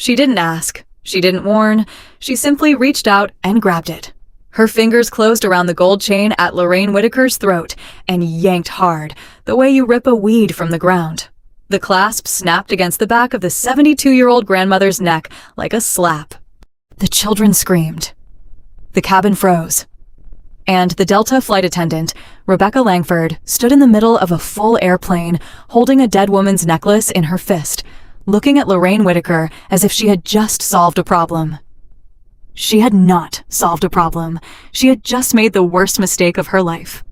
She didn't ask. She didn't warn. She simply reached out and grabbed it. Her fingers closed around the gold chain at Lorraine Whitaker's throat and yanked hard, the way you rip a weed from the ground. The clasp snapped against the back of the 72-year-old grandmother's neck like a slap. The children screamed. The cabin froze. And the Delta flight attendant, Rebecca Langford, stood in the middle of a full airplane, holding a dead woman's necklace in her fist, looking at Lorraine Whitaker as if she had just solved a problem. She had not solved a problem. She had just made the worst mistake of her life.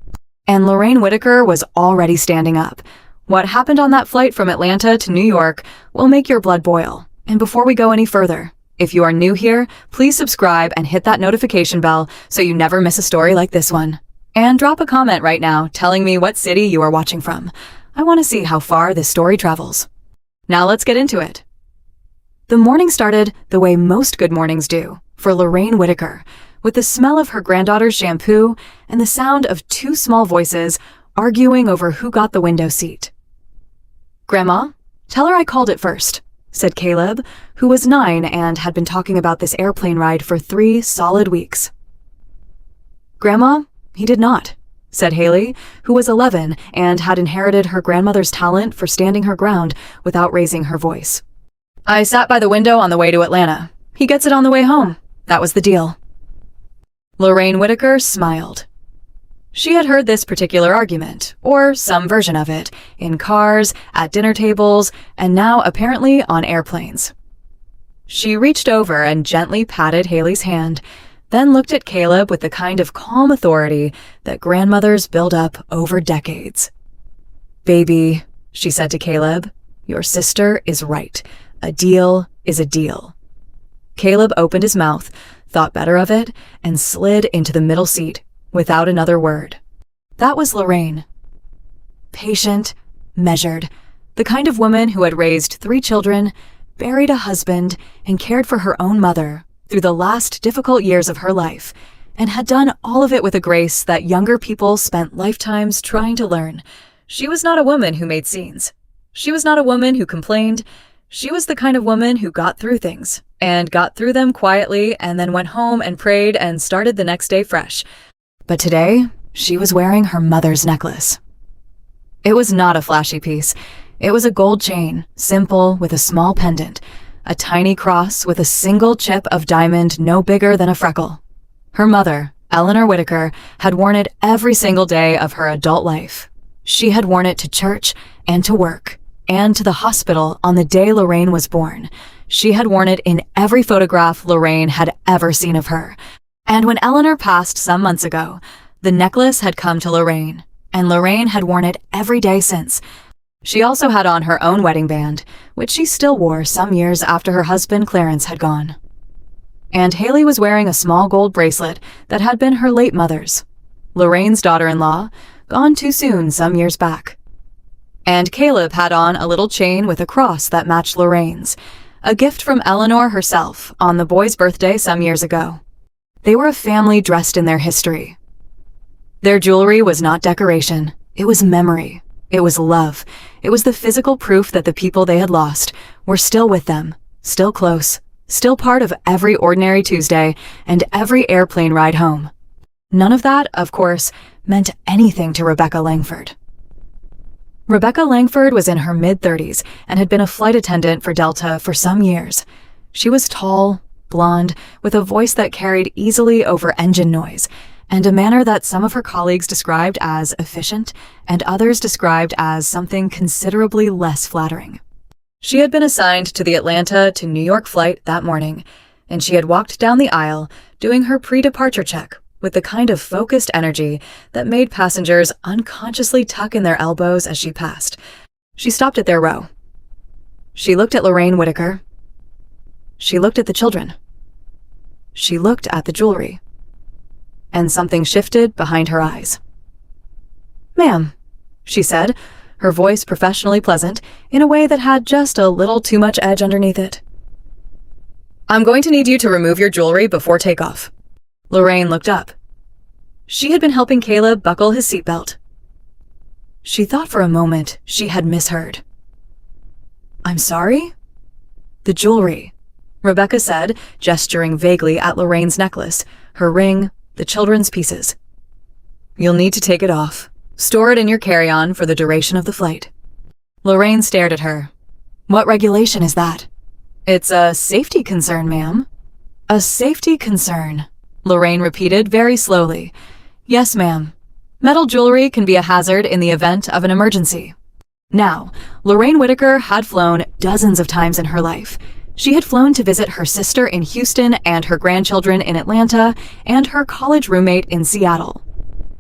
And Lorraine Whitaker was already standing up. What happened on that flight from Atlanta to New York will make your blood boil. And before we go any further, if you are new here, please subscribe and hit that notification bell so you never miss a story like this one. And drop a comment right now telling me what city you are watching from. I want to see how far this story travels. Now let's get into it. The morning started the way most good mornings do for Lorraine Whitaker, with the smell of her granddaughter's shampoo and the sound of two small voices arguing over who got the window seat. "Grandma, tell her I called it first," said Caleb, who was 9 and had been talking about this airplane ride for 3 solid weeks. "Grandma, he did not," said Haley, who was 11 and had inherited her grandmother's talent for standing her ground without raising her voice. "I sat by the window on the way to Atlanta. He gets it on the way home. That was the deal." Lorraine Whitaker smiled. She had heard this particular argument, or some version of it, in cars, at dinner tables, and now apparently on airplanes. She reached over and gently patted Haley's hand, then looked at Caleb with the kind of calm authority that grandmothers build up over decades. "Baby," she said to Caleb, "your sister is right. A deal is a deal." Caleb opened his mouth, thought better of it, and slid into the middle seat without another word. That was Lorraine. Patient, measured, the kind of woman who had raised 3 children, buried a husband, and cared for her own mother through the last difficult years of her life, and had done all of it with a grace that younger people spent lifetimes trying to learn. She was not a woman who made scenes. She was not a woman who complained. She was the kind of woman who got through things, and got through them quietly, and then went home and prayed and started the next day fresh. But today, she was wearing her mother's necklace. It was not a flashy piece. It was a gold chain, simple, with a small pendant, a tiny cross with a single chip of diamond no bigger than a freckle. Her mother, Eleanor Whitaker, had worn it every single day of her adult life. She had worn it to church and to work, and to the hospital on the day Lorraine was born. She had worn it in every photograph Lorraine had ever seen of her. And when Eleanor passed some months ago, the necklace had come to Lorraine, and Lorraine had worn it every day since. She also had on her own wedding band, which she still wore some years after her husband Clarence had gone. And Haley was wearing a small gold bracelet that had been her late mother's, Lorraine's daughter-in-law, gone too soon some years back. And Caleb had on a little chain with a cross that matched Lorraine's, a gift from Eleanor herself on the boy's birthday some years ago. They were a family dressed in their history. Their jewelry was not decoration. It was memory. It was love. It was the physical proof that the people they had lost were still with them, still close, still part of every ordinary Tuesday and every airplane ride home. None of that, of course, meant anything to Rebecca Langford. Rebecca Langford was in her mid-30s and had been a flight attendant for Delta for some years. She was tall, blonde, with a voice that carried easily over engine noise, and a manner that some of her colleagues described as efficient and others described as something considerably less flattering. She had been assigned to the Atlanta to New York flight that morning, and she had walked down the aisle doing her pre-departure check with the kind of focused energy that made passengers unconsciously tuck in their elbows as she passed. She stopped at their row. She looked at Lorraine Whitaker. She looked at the children. She looked at the jewelry. And something shifted behind her eyes. "Ma'am," she said, her voice professionally pleasant in a way that had just a little too much edge underneath it. "I'm going to need you to remove your jewelry before takeoff." Lorraine looked up. She had been helping Caleb buckle his seatbelt. She thought for a moment she had misheard. "I'm sorry?" "The jewelry," Rebecca said, gesturing vaguely at Lorraine's necklace, her ring, the children's pieces. You'll need to take it off. Store it in your carry-on for the duration of the flight. Lorraine stared at her. What regulation is that? It's a safety concern, ma'am. A safety concern, Lorraine repeated very slowly. Yes, ma'am. Metal jewelry can be a hazard in the event of an emergency. Now, Lorraine Whitaker had flown dozens of times in her life. She had flown to visit her sister in Houston and her grandchildren in Atlanta and her college roommate in Seattle.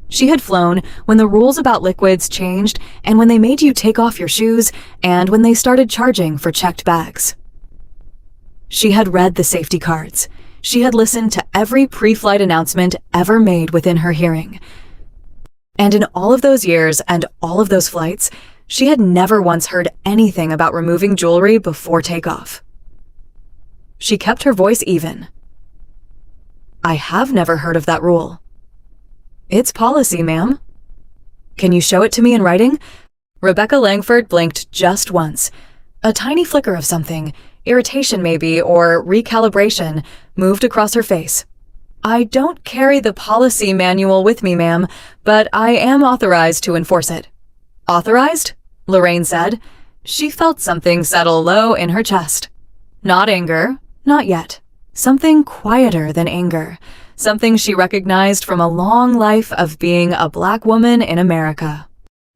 She had flown when the rules about liquids changed and when they made you take off your shoes and when they started charging for checked bags. She had read the safety cards. She had listened to every pre-flight announcement ever made within her hearing. And in all of those years and all of those flights, she had never once heard anything about removing jewelry before takeoff. She kept her voice even. I have never heard of that rule. It's policy, ma'am. Can you show it to me in writing? Rebecca Langford blinked just once. A tiny flicker of something, irritation maybe, or recalibration, moved across her face. I don't carry the policy manual with me, ma'am, but I am authorized to enforce it. Authorized? Lorraine said. She felt something settle low in her chest. Not anger, not yet. Something quieter than anger. Something she recognized from a long life of being a Black woman in America.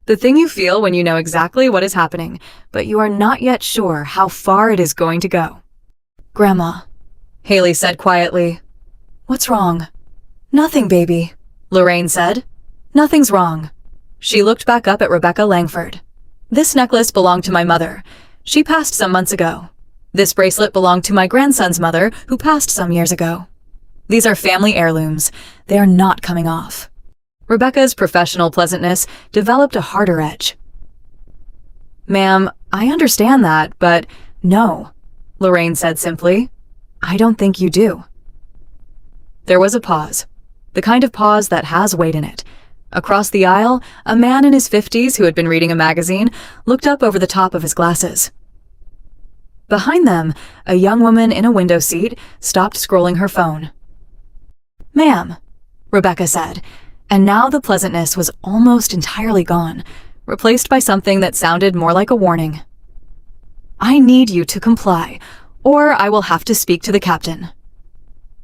The thing you feel when you know exactly what is happening, but you are not yet sure how far it is going to go. Grandma, Haley said quietly. What's wrong? Nothing, baby, Lorraine said. Nothing's wrong. She looked back up at Rebecca Langford. This necklace belonged to my mother. She passed some months ago. This bracelet belonged to my grandson's mother, who passed some years ago. These are family heirlooms. They are not coming off. Rebecca's professional pleasantness developed a harder edge. Ma'am, I understand that, but no, Lorraine said simply. I don't think you do. There was a pause, the kind of pause that has weight in it. Across the aisle, a man in his 50s who had been reading a magazine looked up over the top of his glasses. Behind them, a young woman in a window seat stopped scrolling her phone. Ma'am, Rebecca said, and now the pleasantness was almost entirely gone, replaced by something that sounded more like a warning. I need you to comply, or I will have to speak to the captain.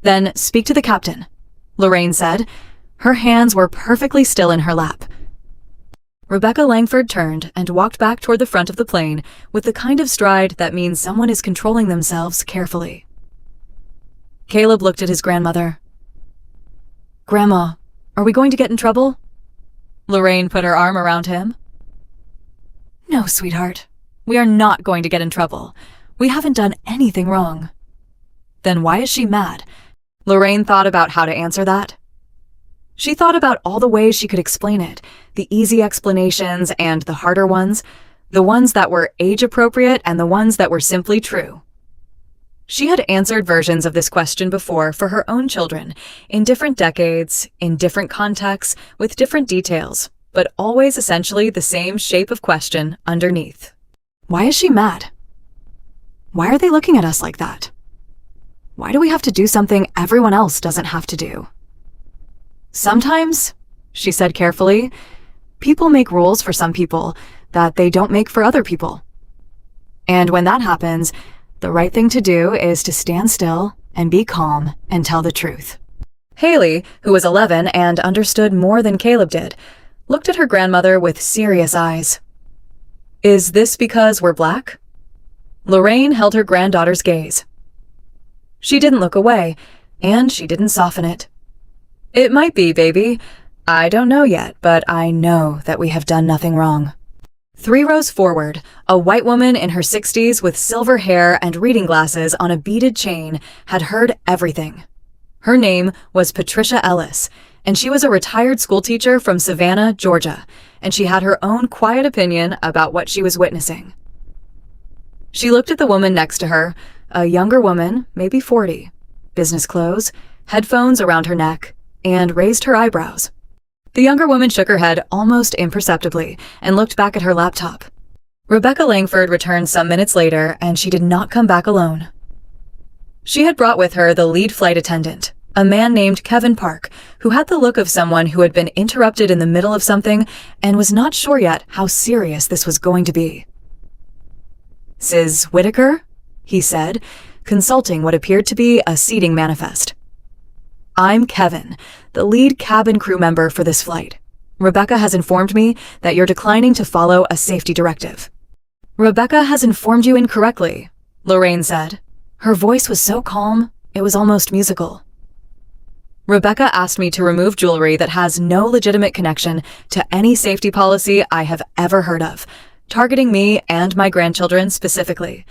Then speak to the captain, Lorraine said. Her hands were perfectly still in her lap. Rebecca Langford turned and walked back toward the front of the plane with the kind of stride that means someone is controlling themselves carefully. Caleb looked at his grandmother. Grandma, are we going to get in trouble? Lorraine put her arm around him. No, sweetheart. We are not going to get in trouble. We haven't done anything wrong. Then why is she mad? Lorraine thought about how to answer that. She thought about all the ways she could explain it, the easy explanations and the harder ones, the ones that were age-appropriate and the ones that were simply true. She had answered versions of this question before for her own children, in different decades, in different contexts, with different details, but always essentially the same shape of question underneath. Why is she mad? Why are they looking at us like that? Why do we have to do something everyone else doesn't have to do? Sometimes, she said carefully, people make rules for some people that they don't make for other people. And when that happens, the right thing to do is to stand still and be calm and tell the truth. Haley, who was 11 and understood more than Caleb did, looked at her grandmother with serious eyes. Is this because we're Black? Lorraine held her granddaughter's gaze. She didn't look away, and she didn't soften it. It might be, baby. I don't know yet, but I know that we have done nothing wrong. 3 rows forward, a white woman in her 60s with silver hair and reading glasses on a beaded chain had heard everything. Her name was Patricia Ellis, and she was a retired schoolteacher from Savannah, Georgia, and she had her own quiet opinion about what she was witnessing. She looked at the woman next to her, a younger woman, maybe 40, business clothes, headphones around her neck, and raised her eyebrows. The younger woman shook her head almost imperceptibly and looked back at her laptop. Rebecca Langford returned some minutes later, and she did not come back alone. She had brought with her the lead flight attendant, a man named Kevin Park, who had the look of someone who had been interrupted in the middle of something and was not sure yet how serious this was going to be. "Ms. Whitaker?" he said, consulting what appeared to be a seating manifest. "I'm Kevin, the lead cabin crew member for this flight. Rebecca has informed me that you're declining to follow a safety directive." "Rebecca has informed you incorrectly," Lorraine said. Her voice was so calm, it was almost musical. "Rebecca asked me to remove jewelry that has no legitimate connection to any safety policy I have ever heard of, targeting me and my grandchildren specifically.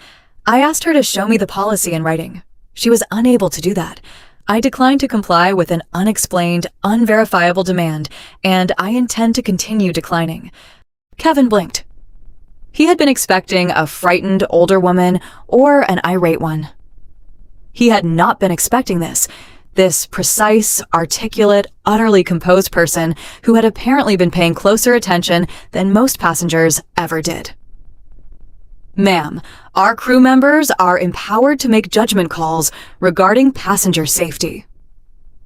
I asked her to show me the policy in writing. She was unable to do that. I declined to comply with an unexplained, unverifiable demand, and I intend to continue declining." Kevin blinked. He had been expecting a frightened older woman or an irate one. He had not been expecting this precise, articulate, utterly composed person who had apparently been paying closer attention than most passengers ever did. "Ma'am, our crew members are empowered to make judgment calls regarding passenger safety."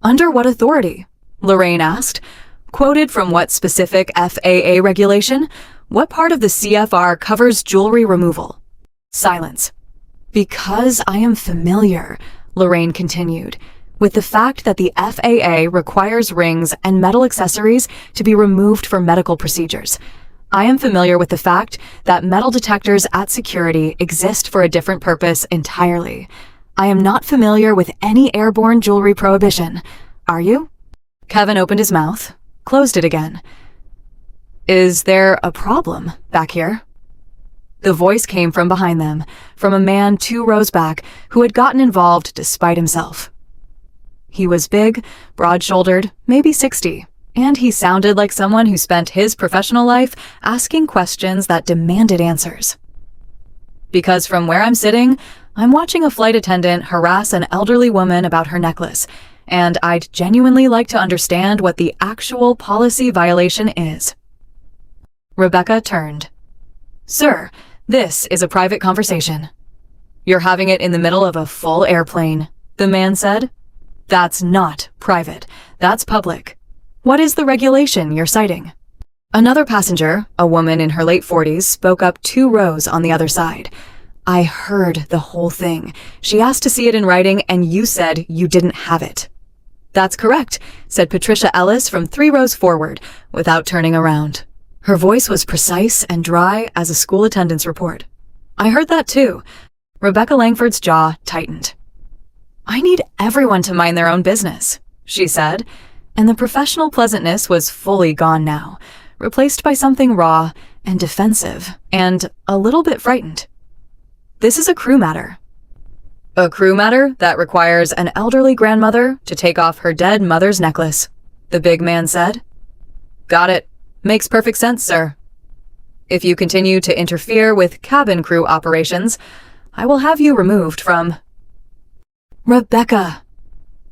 "Under what authority?" Lorraine asked. "Quoted from what specific FAA regulation? What part of the CFR covers jewelry removal?" Silence. "Because I am familiar," Lorraine continued, "with the fact that the FAA requires rings and metal accessories to be removed for medical procedures. I am familiar with the fact that metal detectors at security exist for a different purpose entirely. I am not familiar with any airborne jewelry prohibition. Are you?" Kevin opened his mouth, closed it again. "Is there a problem back here?" The voice came from behind them, from a man 2 rows back who had gotten involved despite himself. He was big, broad-shouldered, maybe 60, and he sounded like someone who spent his professional life asking questions that demanded answers. "Because from where I'm sitting, I'm watching a flight attendant harass an elderly woman about her necklace, and I'd genuinely like to understand what the actual policy violation is." Rebecca turned. "Sir, this is a private conversation." "You're having it in the middle of a full airplane," the man said. "That's not private. That's public. What is the regulation you're citing?" Another passenger, a woman in her late 40s, spoke up 2 rows on the other side. "I heard the whole thing. She asked to see it in writing, and you said you didn't have it." "That's correct," said Patricia Ellis from 3 rows forward, without turning around. Her voice was precise and dry as a school attendance report. "I heard that too." Rebecca Langford's jaw tightened. "I need everyone to mind their own business," she said, and the professional pleasantness was fully gone now, replaced by something raw and defensive and a little bit frightened. "This is a crew matter." "A crew matter that requires an elderly grandmother to take off her dead mother's necklace," the big man said. "Got it. Makes perfect sense, sir. If you continue to interfere with cabin crew operations, I will have you removed from—" "Rebecca!"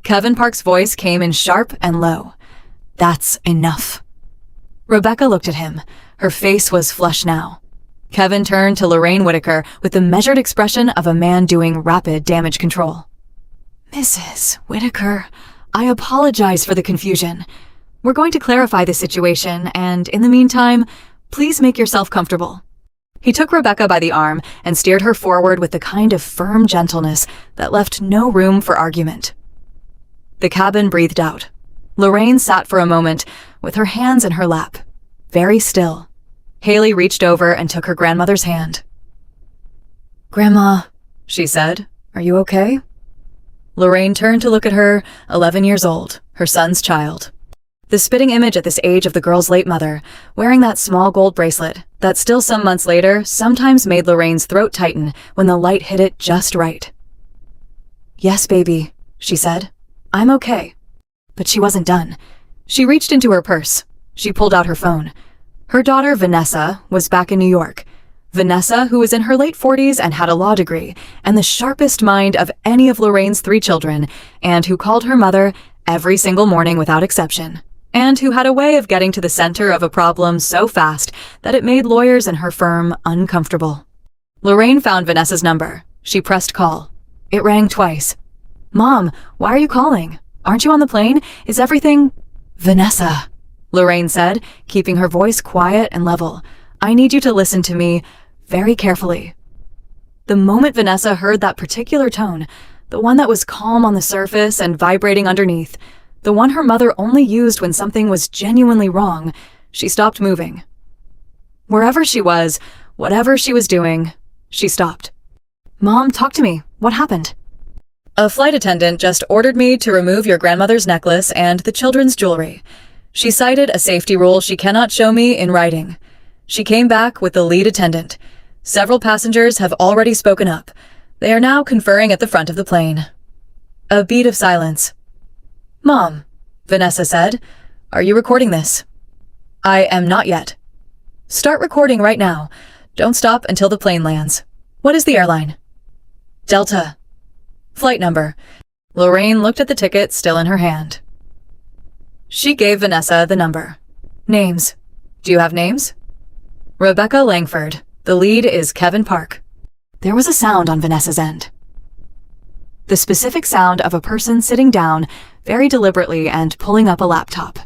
Kevin Park's voice came in sharp and low. "That's enough." Rebecca looked at him. Her face was flushed now. Kevin turned to Lorraine Whitaker with the measured expression of a man doing rapid damage control. "Mrs. Whitaker, I apologize for the confusion. We're going to clarify the situation, and in the meantime, please make yourself comfortable." He took Rebecca by the arm and steered her forward with the kind of firm gentleness that left no room for argument. The cabin breathed out. Lorraine sat for a moment with her hands in her lap, very still. Haley reached over and took her grandmother's hand. "Grandma," she said, "are you okay?" Lorraine turned to look at her, 11 years old, her son's child. The spitting image at this age of the girl's late mother, wearing that small gold bracelet that still some months later sometimes made Lorraine's throat tighten when the light hit it just right. "Yes, baby," she said. "I'm okay." But she wasn't done. She reached into her purse. She pulled out her phone. Her daughter, Vanessa, was back in New York. Vanessa, who was in her late 40s and had a law degree, and the sharpest mind of any of Lorraine's 3 children, and who called her mother every single morning without exception, and who had a way of getting to the center of a problem so fast that it made lawyers in her firm uncomfortable. Lorraine found Vanessa's number. She pressed call. It rang twice. Mom, why are you calling? Aren't you on the plane? Is everything— Vanessa, Lorraine said, keeping her voice quiet and level. I need you to listen to me very carefully. The moment Vanessa heard that particular tone, the one that was calm on the surface and vibrating underneath, the one her mother only used when something was genuinely wrong, she stopped moving. Wherever she was, whatever she was doing, she stopped. Mom, talk to me. What happened? A flight attendant just ordered me to remove your grandmother's necklace and the children's jewelry. She cited a safety rule she cannot show me in writing. She came back with the lead attendant. Several passengers have already spoken up. They are now conferring at the front of the plane. A beat of silence. Mom, Vanessa said, are you recording this? I am not yet. Start recording right now. Don't stop until the plane lands. What is the airline? Delta. Flight number. Lorraine looked at the ticket still in her hand. She gave Vanessa the number. Names. Do you have names? Rebecca Langford. The lead is Kevin Park. There was a sound on Vanessa's end. The specific sound of a person sitting down very deliberately and pulling up a laptop.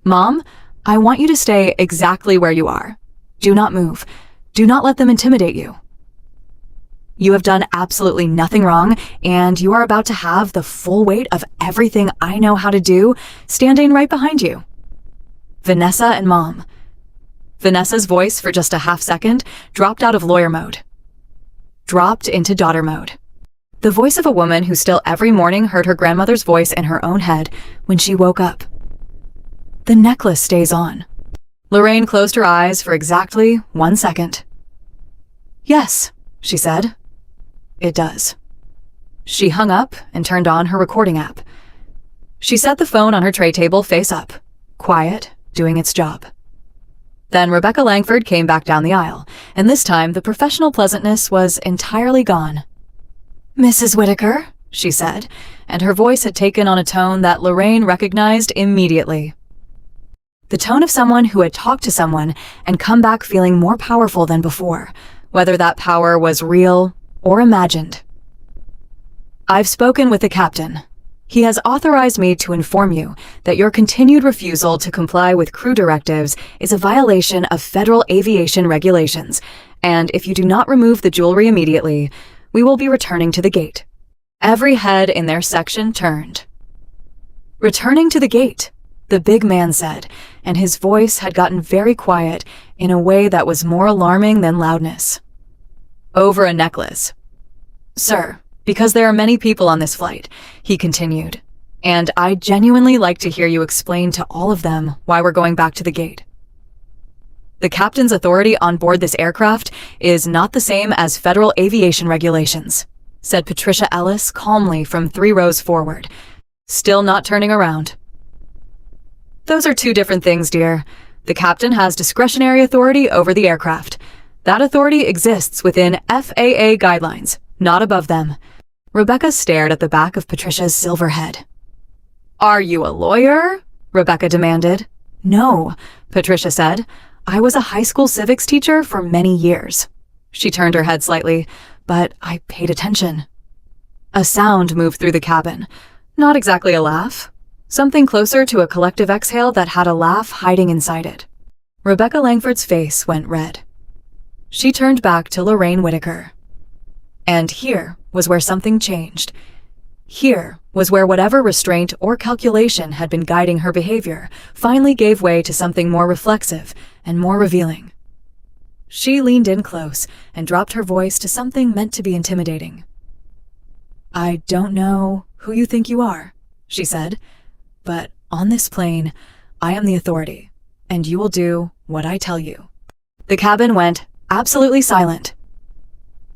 Mom, I want you to stay exactly where you are. Do not move. Do not let them intimidate you. You have done absolutely nothing wrong, and you are about to have the full weight of everything I know how to do standing right behind you. Vanessa and Mom. Vanessa's voice, for just a half second, dropped out of lawyer mode. Dropped into daughter mode. The voice of a woman who still every morning heard her grandmother's voice in her own head when she woke up. The necklace stays on. Lorraine closed her eyes for exactly 1 second. Yes, she said. It does. She hung up and turned on her recording app. She set the phone on her tray table face up, quiet, doing its job. Then Rebecca Langford came back down the aisle, and this time the professional pleasantness was entirely gone. Mrs. Whitaker, she said, and her voice had taken on a tone that Lorraine recognized immediately. The tone of someone who had talked to someone and come back feeling more powerful than before, whether that power was real or imagined. I've spoken with the captain. He has authorized me to inform you that your continued refusal to comply with crew directives is a violation of federal aviation regulations, and if you do not remove the jewelry immediately, we will be returning to the gate. Every head in their section turned. Returning to the gate, the big man said, and his voice had gotten very quiet in a way that was more alarming than loudness. Over a necklace. Sir, because there are many people on this flight, he continued, and I'd genuinely like to hear you explain to all of them why we're going back to the gate. The captain's authority on board this aircraft is not the same as federal aviation regulations, said Patricia Ellis calmly from 3 rows forward, still not turning around. Those are 2 different things, dear. The captain has discretionary authority over the aircraft. That authority exists within FAA guidelines, not above them. Rebecca stared at the back of Patricia's silver head. Are you a lawyer? Rebecca demanded. No, Patricia said. I was a high school civics teacher for many years. She turned her head slightly, but I paid attention. A sound moved through the cabin. Not exactly a laugh. Something closer to a collective exhale that had a laugh hiding inside it. Rebecca Langford's face went red. She turned back to Lorraine Whitaker. And here was where something changed. Here was where whatever restraint or calculation had been guiding her behavior finally gave way to something more reflexive and more revealing. She leaned in close and dropped her voice to something meant to be intimidating. I don't know who you think you are, she said, but on this plane, I am the authority, and you will do what I tell you. The cabin went absolutely silent.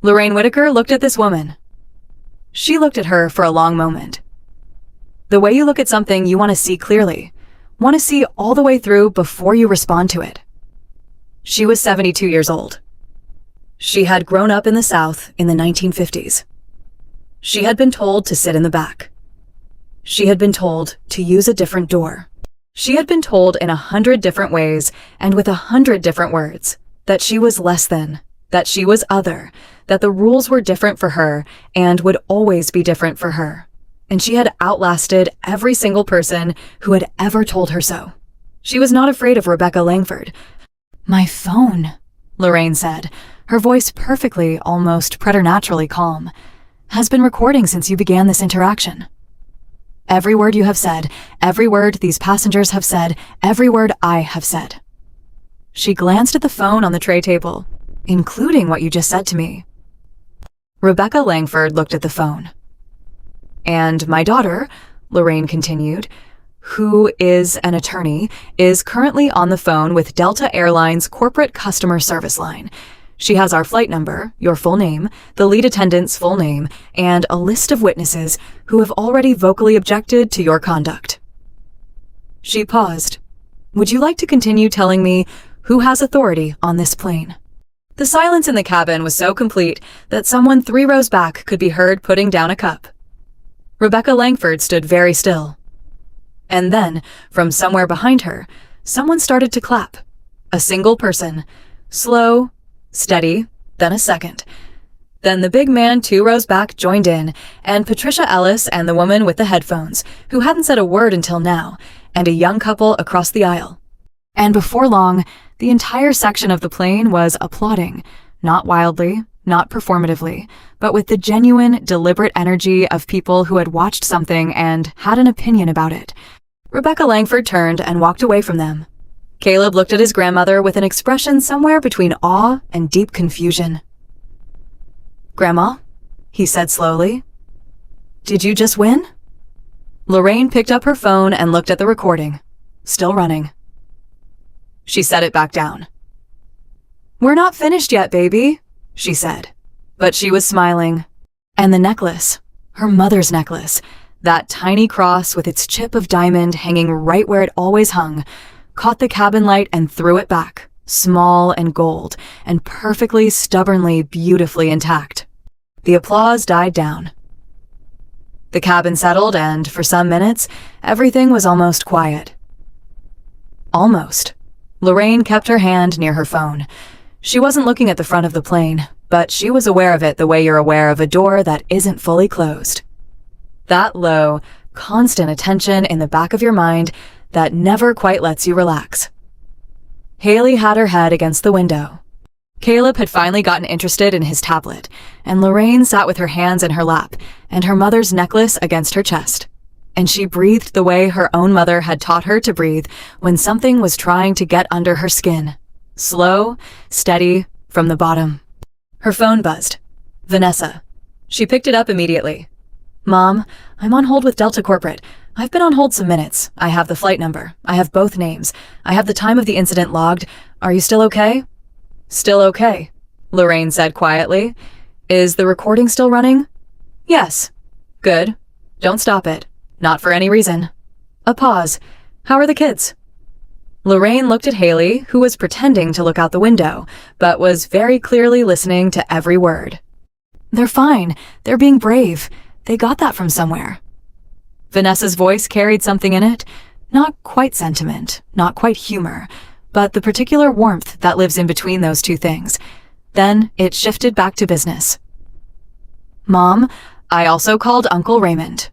Lorraine Whitaker looked at this woman. She looked at her for a long moment. The way you look at something you want to see clearly, want to see all the way through before you respond to it. She was 72 years old. She had grown up in the South in the 1950s. She had been told to sit in the back. She had been told to use a different door. She had been told in 100 different ways and with 100 different words that she was less than, that she was other, that the rules were different for her and would always be different for her. And she had outlasted every single person who had ever told her so. She was not afraid of Rebecca Langford. "My phone," Lorraine said, her voice perfectly, almost preternaturally calm, "has been recording since you began this interaction. Every word you have said, every word these passengers have said, every word I have said." She glanced at the phone on the tray table, "Including what you just said to me." Rebecca Langford looked at the phone. "And my daughter," Lorraine continued, "who is an attorney, is currently on the phone with Delta Airlines corporate customer service line. She has our flight number, your full name, the lead attendant's full name, and a list of witnesses who have already vocally objected to your conduct." She paused. "Would you like to continue telling me who has authority on this plane?" The silence in the cabin was so complete that someone 3 rows back could be heard putting down a cup. Rebecca Langford stood very still. And then, from somewhere behind her, someone started to clap. A single person. Slow, steady, then a second. Then the big man 2 rows back joined in, and Patricia Ellis and the woman with the headphones, who hadn't said a word until now, and a young couple across the aisle. And before long, the entire section of the plane was applauding, not wildly, not performatively, but with the genuine, deliberate energy of people who had watched something and had an opinion about it. Rebecca Langford turned and walked away from them. Caleb looked at his grandmother with an expression somewhere between awe and deep confusion. "Grandma," he said slowly, "did you just win?" Lorraine picked up her phone and looked at the recording. Still running. She set it back down. "We're not finished yet, baby," she said. But she was smiling. And the necklace, her mother's necklace, that tiny cross with its chip of diamond hanging right where it always hung, caught the cabin light and threw it back, small and gold, and perfectly, stubbornly, beautifully intact. The applause died down. The cabin settled, and for some minutes, everything was almost quiet. Almost. Lorraine kept her hand near her phone. She wasn't looking at the front of the plane, but she was aware of it the way you're aware of a door that isn't fully closed. That low, constant attention in the back of your mind that never quite lets you relax. Haley had her head against the window. Caleb had finally gotten interested in his tablet, and Lorraine sat with her hands in her lap and her mother's necklace against her chest. And she breathed the way her own mother had taught her to breathe when something was trying to get under her skin. Slow, steady, from the bottom. Her phone buzzed. Vanessa. She picked it up immediately. "Mom, I'm on hold with Delta Corporate. I've been on hold some minutes. I have the flight number. I have both names. I have the time of the incident logged. Are you still okay?" "Still okay," Lorraine said quietly. "Is the recording still running?" "Yes." "Good. Don't stop it. Not for any reason." A pause. "How are the kids?" Lorraine looked at Haley, who was pretending to look out the window, but was very clearly listening to every word. "They're fine. They're being brave. They got that from somewhere." Vanessa's voice carried something in it. Not quite sentiment, not quite humor, but the particular warmth that lives in between those two things. Then it shifted back to business. "Mom, I also called Uncle Raymond."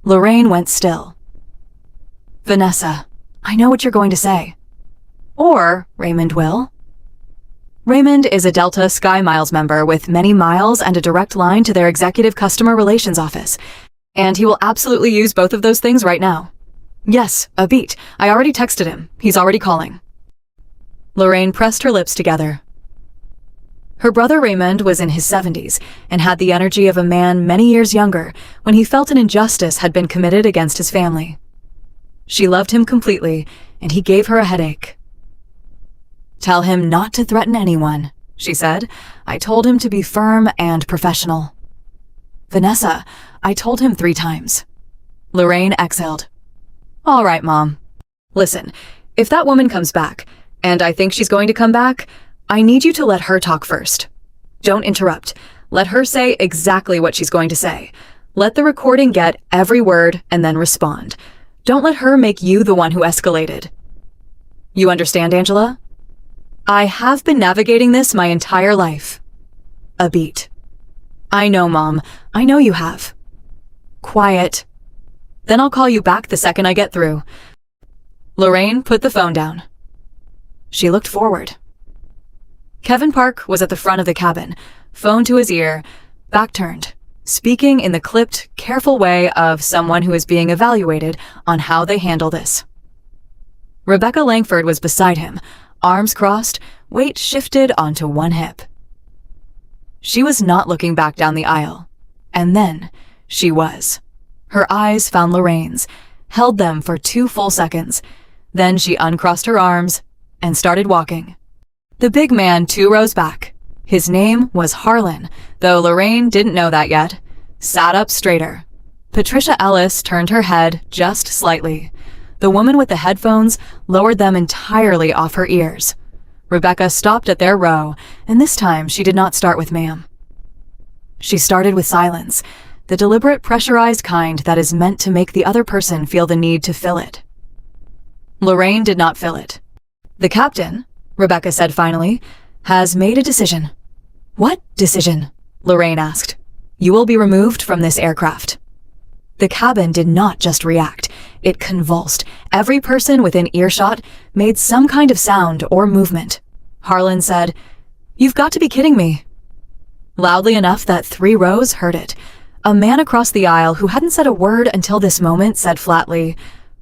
Lorraine went still. "Vanessa, I know what you're going to say." "Or Raymond will." Raymond is a Delta Sky Miles member with many miles and a direct line to their executive customer relations office. And he will absolutely use both of those things right now. "Yes, a beat. I already texted him. He's already calling." Lorraine pressed her lips together. Her brother Raymond was in his 70s and had the energy of a man many years younger when he felt an injustice had been committed against his family. She loved him completely, and he gave her a headache. "Tell him not to threaten anyone," she said. "I told him to be firm and professional." "Vanessa, I told him 3 times." Lorraine exhaled. "All right, Mom. Listen, if that woman comes back, and I think she's going to come back, I need you to let her talk first. Don't interrupt. Let her say exactly what she's going to say. Let the recording get every word and then respond. Don't let her make you the one who escalated. You understand, Angela?" I have been navigating this my entire life. A beat. I know, Mom. I know you have. Quiet. Then I'll call you back the second I get through. Lorraine put the phone down. She looked forward. Kevin Park was at the front of the cabin, phone to his ear, back turned, speaking in the clipped, careful way of someone who is being evaluated on how they handle this. Rebecca Langford was beside him, arms crossed, weight shifted onto one hip. She was not looking back down the aisle, and then she was. Her eyes found Lorraine's, held them for 2 full seconds. Then she uncrossed her arms and started walking. The big man 2 rows back, his name was Harlan, though Lorraine didn't know that yet, sat up straighter. Patricia Ellis turned her head just slightly. The woman with the headphones lowered them entirely off her ears. Rebecca stopped at their row, and this time she did not start with ma'am. She started with silence, the deliberate pressurized kind that is meant to make the other person feel the need to fill it. Lorraine did not fill it. The captain, Rebecca said finally, has made a decision. What decision? Lorraine asked. You will be removed from this aircraft. The cabin did not just react. It convulsed. Every person within earshot made some kind of sound or movement. Harlan said, You've got to be kidding me. Loudly enough that 3 rows heard it. A man across the aisle who hadn't said a word until this moment said flatly,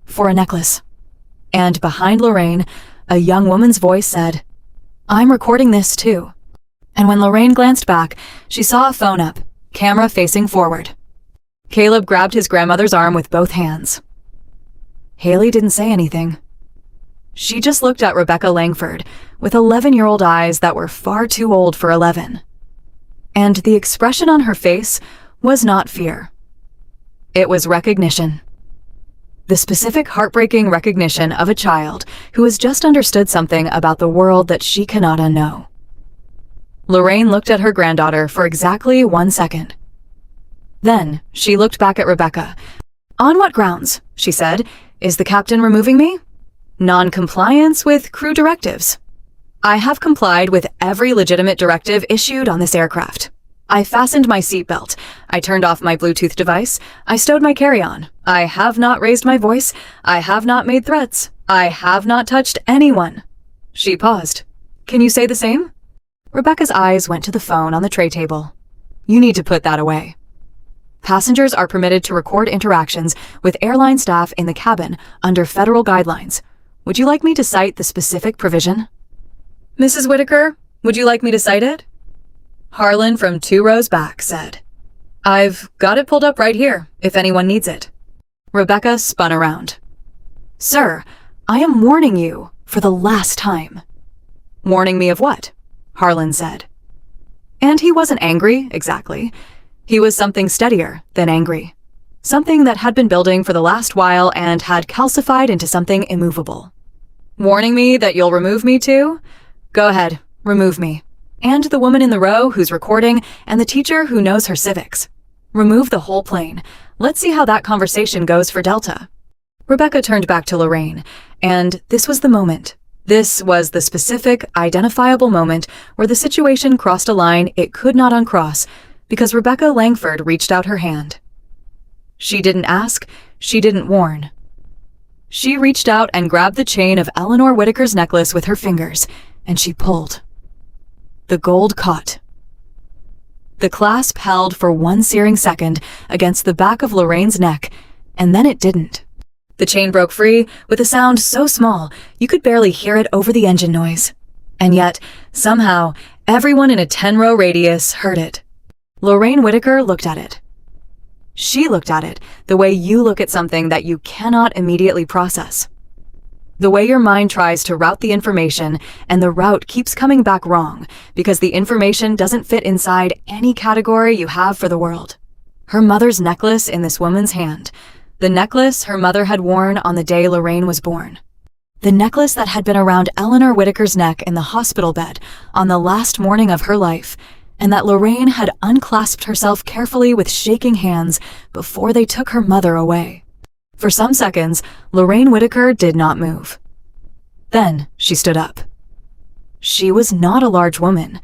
For a necklace. And behind Lorraine, a young woman's voice said, I'm recording this too. And when Lorraine glanced back, she saw a phone up, camera facing forward. Caleb grabbed his grandmother's arm with both hands. Haley didn't say anything. She just looked at Rebecca Langford with 11-year-old eyes that were far too old for 11. And the expression on her face was not fear. It was recognition. The specific heartbreaking recognition of a child who has just understood something about the world that she cannot unknow. Lorraine looked at her granddaughter for exactly 1 second. Then she looked back at Rebecca. On what grounds, she said, is the captain removing me? Non-compliance with crew directives. I have complied with every legitimate directive issued on this aircraft. I fastened my seatbelt. I turned off my Bluetooth device. I stowed my carry-on. I have not raised my voice. I have not made threats. I have not touched anyone. She paused. Can you say the same? Rebecca's eyes went to the phone on the tray table. You need to put that away. Passengers are permitted to record interactions with airline staff in the cabin under federal guidelines. Would you like me to cite the specific provision? Mrs. Whitaker, would you like me to cite it? Harlan from 2 rows back said, I've got it pulled up right here, if anyone needs it. Rebecca spun around. Sir, I am warning you for the last time. Warning me of what? Harlan said. And he wasn't angry, exactly. He was something steadier than angry. Something that had been building for the last while and had calcified into something immovable. Warning me that you'll remove me too? Go ahead, remove me. And the woman in the row who's recording, and the teacher who knows her civics. Remove the whole plane. Let's see how that conversation goes for Delta. Rebecca turned back to Lorraine, and this was the moment. This was the specific, identifiable moment where the situation crossed a line it could not uncross, because Rebecca Langford reached out her hand. She didn't ask, she didn't warn. She reached out and grabbed the chain of Eleanor Whitaker's necklace with her fingers, and she pulled. The gold caught. The clasp held for 1 searing second against the back of Lorraine's neck, and then it didn't. The chain broke free with a sound so small you could barely hear it over the engine noise. And yet, somehow, everyone in a 10-row radius heard it. Lorraine Whitaker looked at it. She looked at it the way you look at something that you cannot immediately process. The way your mind tries to route the information, and the route keeps coming back wrong because the information doesn't fit inside any category you have for the world. Her mother's necklace in this woman's hand. The necklace her mother had worn on the day Lorraine was born. The necklace that had been around Eleanor Whitaker's neck in the hospital bed on the last morning of her life, and that Lorraine had unclasped herself carefully with shaking hands before they took her mother away. For some seconds, Lorraine Whitaker did not move. Then she stood up. She was not a large woman.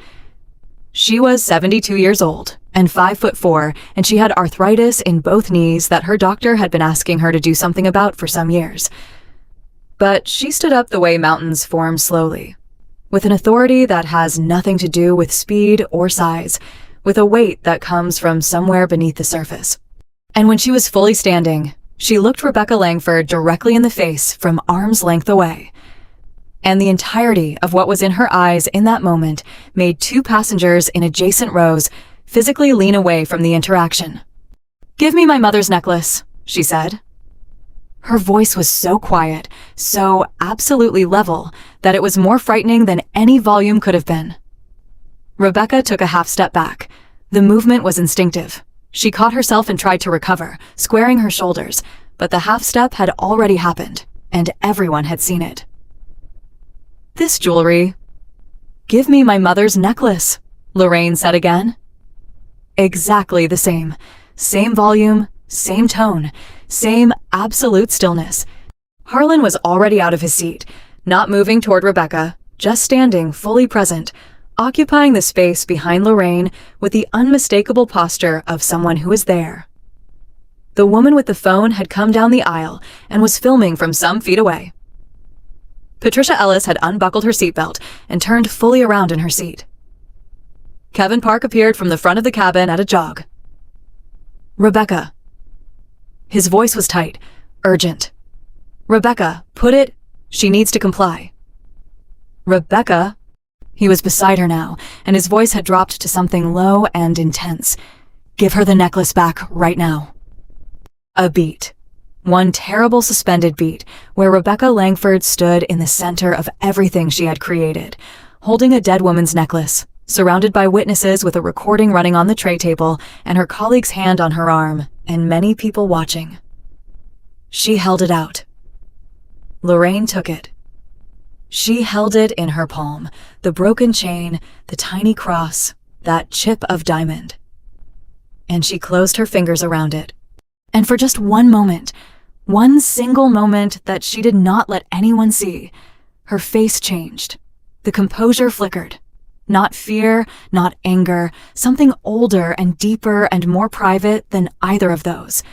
She was 72 years old and 5'4", and she had arthritis in both knees that her doctor had been asking her to do something about for some years. But she stood up the way mountains form slowly, with an authority that has nothing to do with speed or size, with a weight that comes from somewhere beneath the surface. And when she was fully standing, she looked Rebecca Langford directly in the face from arm's length away. And the entirety of what was in her eyes in that moment made two passengers in adjacent rows physically lean away from the interaction. "Give me my mother's necklace," she said. Her voice was so quiet, so absolutely level, that it was more frightening than any volume could have been. Rebecca took a half step back. The movement was instinctive. She caught herself and tried to recover, squaring her shoulders, but the half step had already happened, and everyone had seen it. "This jewelry." "Give me my mother's necklace," Lorraine said again. Exactly the same. Same volume, same tone, same absolute stillness. Harlan was already out of his seat, not moving toward Rebecca, just standing fully present, occupying the space behind Lorraine with the unmistakable posture of someone who was there. The woman with the phone had come down the aisle and was filming from some feet away. Patricia Ellis had unbuckled her seatbelt and turned fully around in her seat. Kevin Park appeared from the front of the cabin at a jog. "Rebecca." His voice was tight, urgent. "Rebecca, put it. She needs to comply." "Rebecca." He was beside her now, and his voice had dropped to something low and intense. "Give her the necklace back right now." A beat. One terrible suspended beat, where Rebecca Langford stood in the center of everything she had created, holding a dead woman's necklace, surrounded by witnesses with a recording running on the tray table and her colleague's hand on her arm, and many people watching. She held it out. Lorraine took it. She held it in her palm, the broken chain, the tiny cross, that chip of diamond. And she closed her fingers around it. And for just one moment, one single moment that she did not let anyone see, her face changed. The composure flickered. Not fear, not anger, something older and deeper and more private than either of those.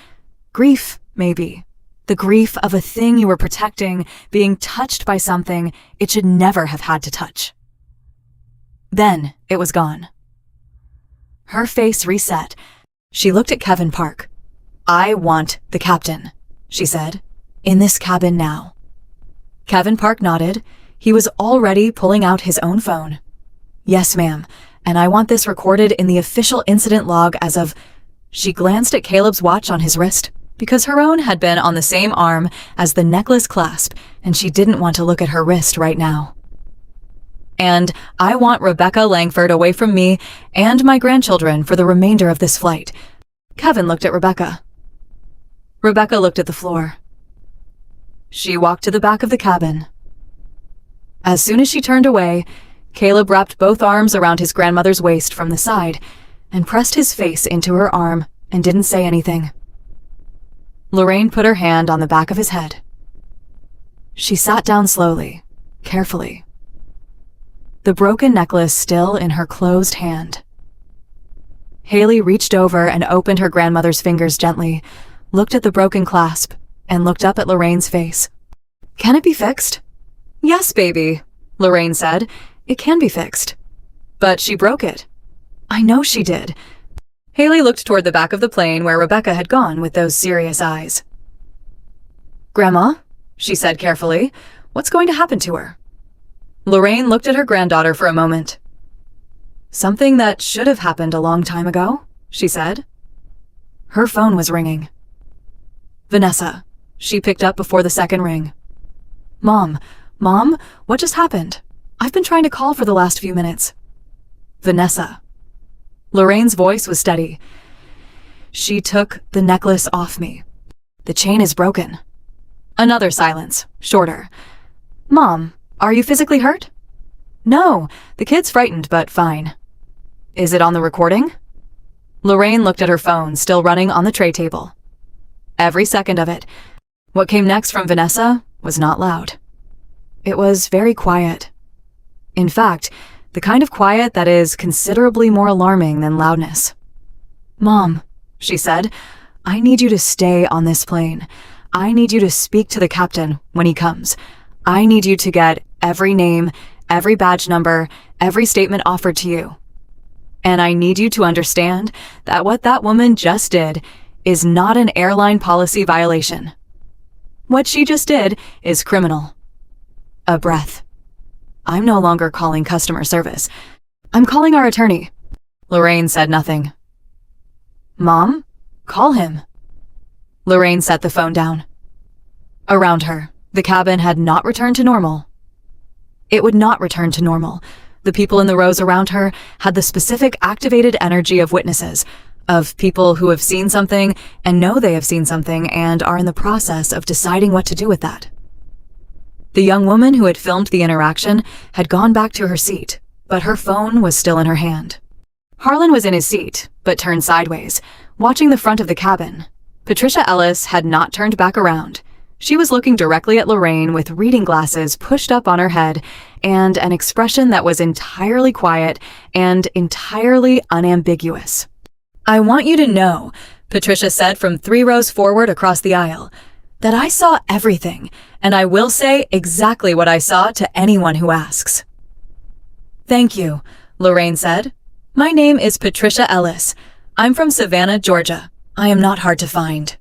Grief, maybe. The grief of a thing you were protecting being touched by something it should never have had to touch. Then it was gone. Her face reset. She looked at Kevin Park. "I want the captain," she said, "in this cabin now." Kevin Park nodded. He was already pulling out his own phone. "Yes, ma'am, and I want this recorded in the official incident log as of..." She glanced at Caleb's watch on his wrist, because her own had been on the same arm as the necklace clasp, and she didn't want to look at her wrist right now. "And I want Rebecca Langford away from me and my grandchildren for the remainder of this flight." Kevin looked at Rebecca. Rebecca looked at the floor. She walked to the back of the cabin. As soon as she turned away, Caleb wrapped both arms around his grandmother's waist from the side and pressed his face into her arm and didn't say anything. Lorraine put her hand on the back of his head. She sat down slowly, carefully, the broken necklace still in her closed hand. Haley reached over and opened her grandmother's fingers gently, looked at the broken clasp, and looked up at Lorraine's face. "Can it be fixed?" "Yes, baby," Lorraine said. "It can be fixed." "But she broke it." "I know she did." Haley looked toward the back of the plane where Rebecca had gone with those serious eyes. "Grandma," she said carefully, "what's going to happen to her?" Lorraine looked at her granddaughter for a moment. "Something that should have happened a long time ago," she said. Her phone was ringing. Vanessa. She picked up before the second ring. Mom, what just happened? I've been trying to call for the last few minutes." "Vanessa." Lorraine's voice was steady. "She took the necklace off me. The chain is broken." Another silence, shorter. "Mom, are you physically hurt?" "No, the kid's frightened, but fine." "Is it on the recording?" Lorraine looked at her phone, still running on the tray table. Every second of it. What came next from Vanessa was not loud. It was very quiet. In fact, the kind of quiet that is considerably more alarming than loudness. "Mom," she said, "I need you to stay on this plane. I need you to speak to the captain when he comes. I need you to get every name, every badge number, every statement offered to you. And I need you to understand that what that woman just did is not an airline policy violation. What she just did is criminal." A breath. "I'm no longer calling customer service. I'm calling our attorney." Lorraine said nothing. "Mom, call him." Lorraine set the phone down. Around her, the cabin had not returned to normal. It would not return to normal. The people in the rows around her had the specific activated energy of witnesses, of people who have seen something and know they have seen something and are in the process of deciding what to do with that. The young woman who had filmed the interaction had gone back to her seat, but her phone was still in her hand. Harlan was in his seat, but turned sideways, watching the front of the cabin. Patricia Ellis had not turned back around. She was looking directly at Lorraine with reading glasses pushed up on her head and an expression that was entirely quiet and entirely unambiguous. "I want you to know," Patricia said from 3 rows forward across the aisle, "that I saw everything, and I will say exactly what I saw to anyone who asks." "Thank you," Lorraine said. "My name is Patricia Ellis. I'm from Savannah, Georgia. I am not hard to find."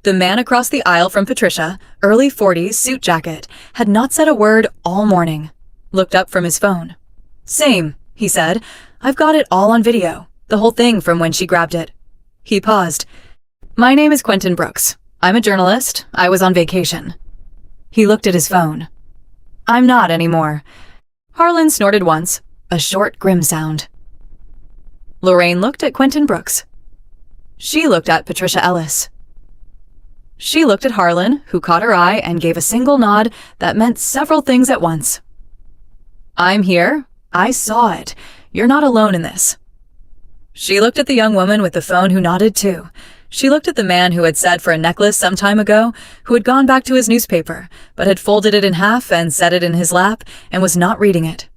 The man across the aisle from Patricia, early 40s, suit jacket, had not said a word all morning. Looked up from his phone. "Same," he said. "I've got it all on video. The whole thing from when she grabbed it." He paused. "My name is Quentin Brooks. I'm a journalist. I was on vacation." He looked at his phone. "I'm not anymore." Harlan snorted once, a short, grim sound. Lorraine looked at Quentin Brooks. She looked at Patricia Ellis. She looked at Harlan, who caught her eye and gave a single nod that meant several things at once. "I'm here. I saw it. You're not alone in this." She looked at the young woman with the phone who nodded too. She looked at the man who had said for a necklace some time ago, who had gone back to his newspaper, but had folded it in half and set it in his lap and was not reading it.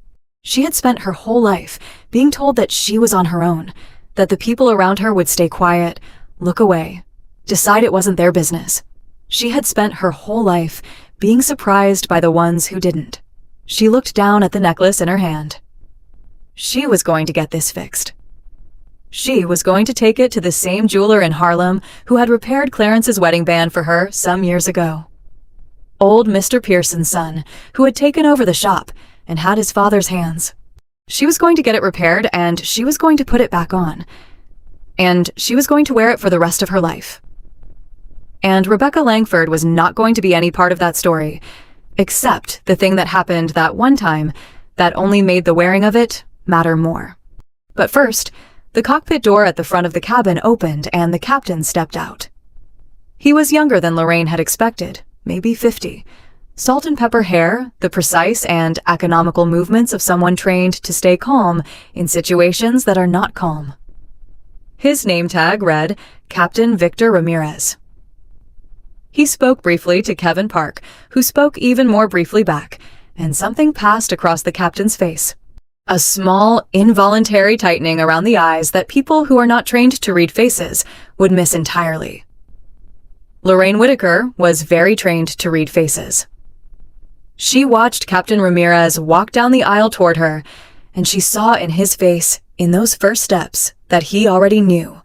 She had spent her whole life being told that she was on her own, that the people around her would stay quiet, look away, decide it wasn't their business. She had spent her whole life being surprised by the ones who didn't. She looked down at the necklace in her hand. She was going to get this fixed. She was going to take it to the same jeweler in Harlem who had repaired Clarence's wedding band for her some years ago. Old Mr. Pearson's son, who had taken over the shop and had his father's hands. She was going to get it repaired, and she was going to put it back on. And she was going to wear it for the rest of her life. And Rebecca Langford was not going to be any part of that story, except the thing that happened that one time that only made the wearing of it matter more. But first, the cockpit door at the front of the cabin opened and the captain stepped out. He was younger than Lorraine had expected, maybe 50. Salt and pepper hair, the precise and economical movements of someone trained to stay calm in situations that are not calm. His name tag read Captain Victor Ramirez. He spoke briefly to Kevin Park, who spoke even more briefly back, and something passed across the captain's face. A small, involuntary tightening around the eyes that people who are not trained to read faces would miss entirely. Lorraine Whitaker was very trained to read faces. She watched Captain Ramirez walk down the aisle toward her, and she saw in his face, in those first steps, that he already knew.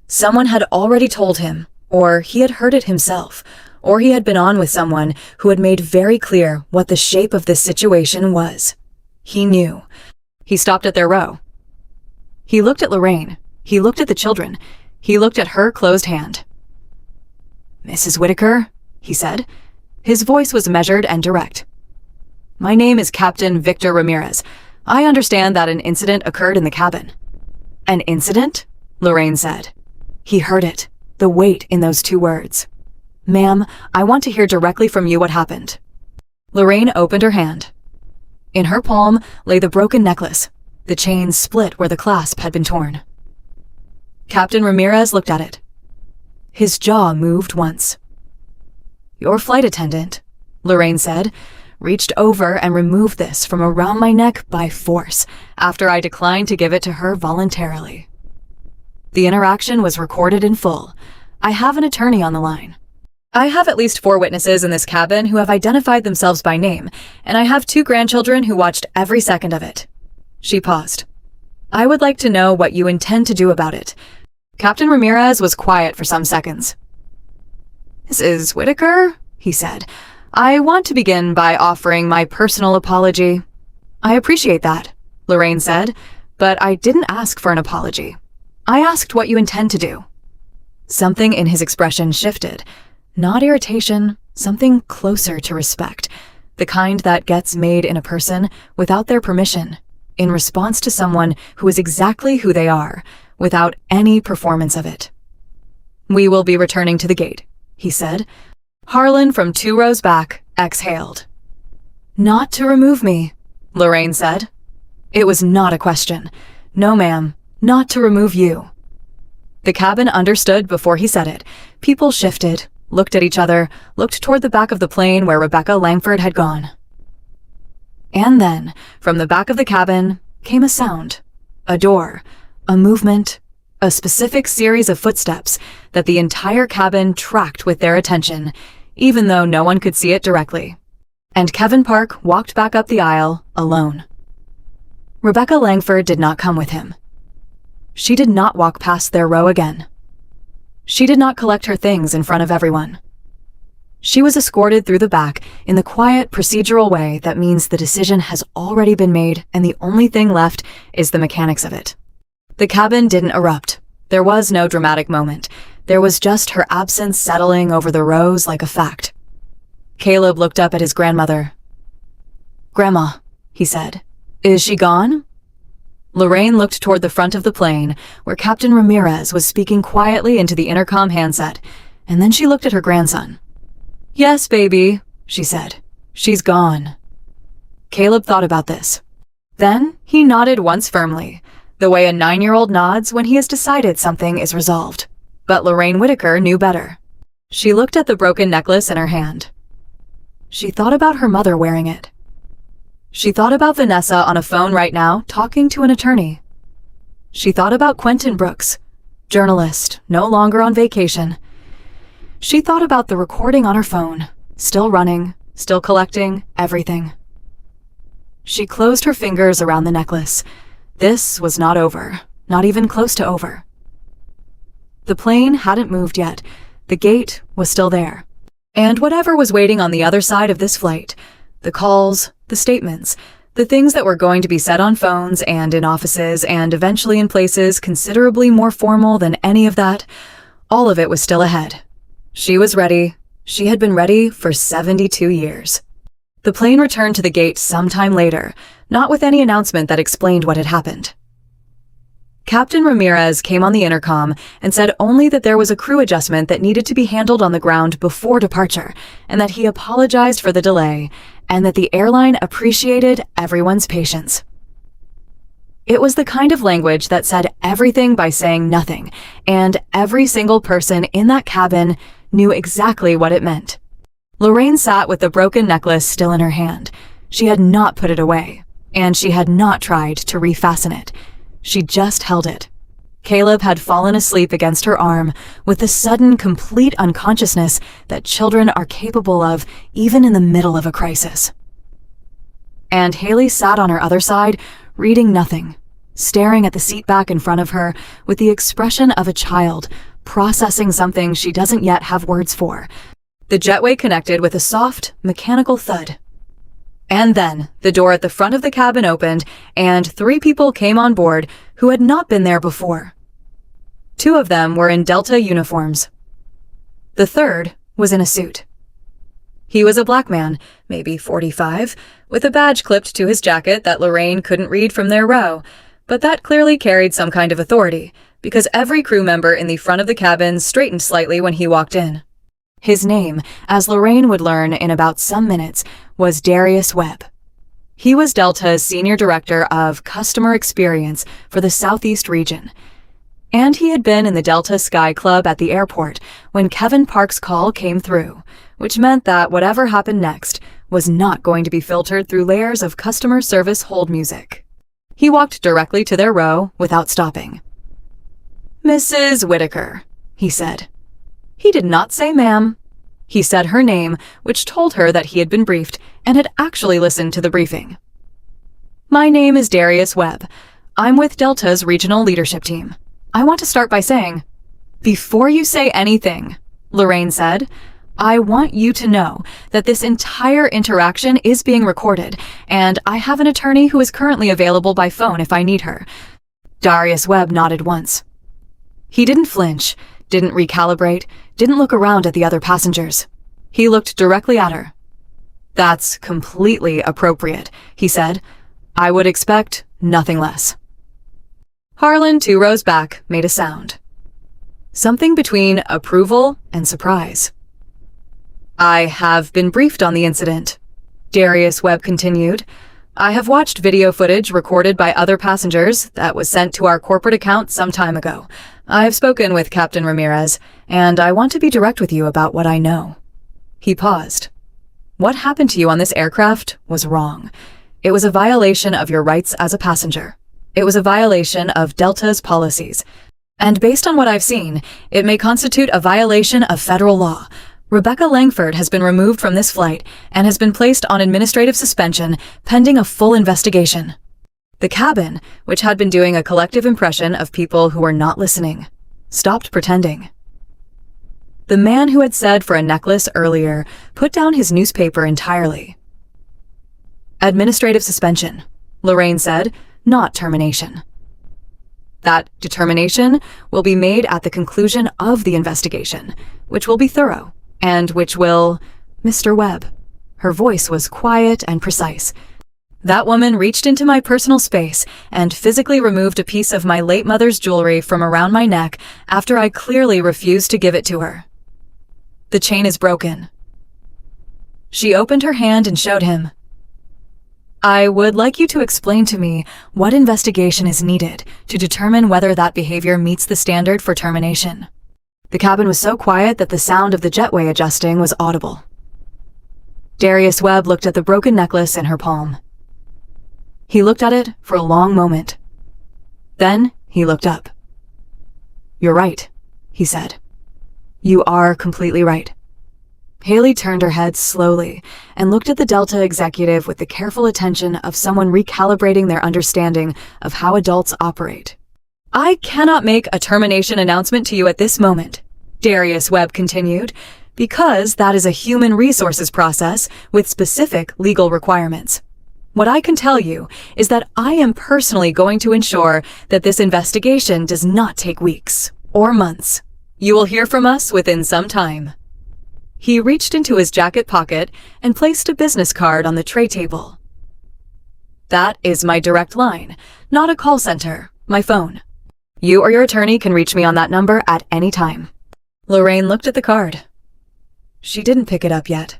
Someone had already told him, or he had heard it himself, or he had been on with someone who had made very clear what the shape of this situation was. He knew. He stopped at their row. He looked at Lorraine. He looked at the children. He looked at her closed hand. "Mrs. Whitaker," he said. His voice was measured and direct. "My name is Captain Victor Ramirez. I understand that an incident occurred in the cabin." "An incident?" Lorraine said. He heard it, the weight in those 2 words. "Ma'am, I want to hear directly from you what happened." Lorraine opened her hand. In her palm lay the broken necklace. The chain split where the clasp had been torn. Captain Ramirez looked at it. His jaw moved once. "Your flight attendant," Lorraine said, reached over and removed this from around my neck by force, after I declined to give it to her voluntarily. The interaction was recorded in full. I have an attorney on the line. I have at least 4 witnesses in this cabin who have identified themselves by name, and I have 2 grandchildren who watched every second of it. She paused. I would like to know what you intend to do about it. Captain Ramirez was quiet for some seconds. Mrs. Whitaker, he said, I want to begin by offering my personal apology. I appreciate that, Lorraine said, but I didn't ask for an apology. I asked what you intend to do. Something in his expression shifted. Not irritation, something closer to respect, the kind that gets made in a person without their permission, in response to someone who is exactly who they are, without any performance of it. We will be returning to the gate, he said. Harlan from 2 rows back exhaled. Not to remove me, Lorraine said. It was not a question. No, ma'am, not to remove you. The cabin understood before he said it. People shifted, looked at each other, looked toward the back of the plane where Rebecca Langford had gone. And then, from the back of the cabin, came a sound, a door, a movement, a specific series of footsteps that the entire cabin tracked with their attention, even though no one could see it directly. And Kevin Park walked back up the aisle, alone. Rebecca Langford did not come with him. She did not walk past their row again. She did not collect her things in front of everyone. She was escorted through the back in the quiet, procedural way that means the decision has already been made and the only thing left is the mechanics of it. The cabin didn't erupt. There was no dramatic moment. There was just her absence settling over the rows like a fact. Caleb looked up at his grandmother. "Grandma," he said, "is she gone?" Lorraine looked toward the front of the plane, where Captain Ramirez was speaking quietly into the intercom handset, and then she looked at her grandson. "Yes, baby," she said. "She's gone." Caleb thought about this. Then he nodded once firmly, the way a 9-year-old nods when he has decided something is resolved. But Lorraine Whitaker knew better. She looked at the broken necklace in her hand. She thought about her mother wearing it. She thought about Vanessa on a phone right now, talking to an attorney. She thought about Quentin Brooks, journalist, no longer on vacation. She thought about the recording on her phone, still running, still collecting everything. She closed her fingers around the necklace. This was not over, not even close to over. The plane hadn't moved yet. The gate was still there. And whatever was waiting on the other side of this flight, the calls, the statements, the things that were going to be said on phones and in offices and eventually in places considerably more formal than any of that, all of it was still ahead. She was ready. She had been ready for 72 years. The plane returned to the gate sometime later, not with any announcement that explained what had happened. Captain Ramirez came on the intercom and said only that there was a crew adjustment that needed to be handled on the ground before departure, and that he apologized for the delay, and that the airline appreciated everyone's patience. It was the kind of language that said everything by saying nothing, and every single person in that cabin knew exactly what it meant. Lorraine sat with the broken necklace still in her hand. She had not put it away, and she had not tried to refasten it. She just held it. Caleb had fallen asleep against her arm with the sudden, complete unconsciousness that children are capable of even in the middle of a crisis. And Haley sat on her other side, reading nothing, staring at the seat back in front of her with the expression of a child, processing something she doesn't yet have words for. The jetway connected with a soft, mechanical thud. And then the door at the front of the cabin opened, and 3 people came on board who had not been there before. 2 of them were in Delta uniforms. The third was in a suit. He was a black man, maybe 45, with a badge clipped to his jacket that Lorraine couldn't read from their row, but that clearly carried some kind of authority, because every crew member in the front of the cabin straightened slightly when he walked in. His name, as Lorraine would learn in about some minutes, was Darius Webb. He was Delta's Senior Director of Customer Experience for the Southeast region, and he had been in the Delta Sky Club at the airport when Kevin Park's call came through, which meant that whatever happened next was not going to be filtered through layers of customer service hold music. He walked directly to their row without stopping. "Mrs. Whitaker," he said. He did not say ma'am. He said her name, which told her that he had been briefed and had actually listened to the briefing. "My name is Darius Webb. I'm with Delta's regional leadership team. I want to start by saying—" "Before you say anything," Lorraine said, "I want you to know that this entire interaction is being recorded, and I have an attorney who is currently available by phone if I need her." Darius Webb nodded once. He didn't flinch, didn't recalibrate, didn't look around at the other passengers. He looked directly at her. "That's completely appropriate," he said. "I would expect nothing less." Harlan, 2 rows back, made a sound. Something between approval and surprise. "I have been briefed on the incident," Darius Webb continued. "I have watched video footage recorded by other passengers that was sent to our corporate account some time ago. I have spoken with Captain Ramirez, and I want to be direct with you about what I know." He paused. "What happened to you on this aircraft was wrong. It was a violation of your rights as a passenger. It was a violation of Delta's policies. And based on what I've seen, it may constitute a violation of federal law. Rebecca Langford has been removed from this flight and has been placed on administrative suspension pending a full investigation." The cabin, which had been doing a collective impression of people who were not listening, stopped pretending. The man who had said for a necklace earlier put down his newspaper entirely. "Administrative suspension," Lorraine said, "not termination. That determination will be made at the conclusion of the investigation, which will be thorough, and which will—" "Mr. Webb." Her voice was quiet and precise. "That woman reached into my personal space and physically removed a piece of my late mother's jewelry from around my neck after I clearly refused to give it to her. The chain is broken." She opened her hand and showed him. "I would like you to explain to me what investigation is needed to determine whether that behavior meets the standard for termination." The cabin was so quiet that the sound of the jetway adjusting was audible. Darius Webb looked at the broken necklace in her palm. He looked at it for a long moment. Then he looked up. "You're right," he said. "You are completely right." Haley turned her head slowly and looked at the Delta executive with the careful attention of someone recalibrating their understanding of how adults operate. "I cannot make a termination announcement to you at this moment," Darius Webb continued, "because that is a human resources process with specific legal requirements. What I can tell you is that I am personally going to ensure that this investigation does not take weeks or months. You will hear from us within some time." He reached into his jacket pocket and placed a business card on the tray table. "That is my direct line, not a call center, my phone. You or your attorney can reach me on that number at any time." Lorraine looked at the card. She didn't pick it up yet.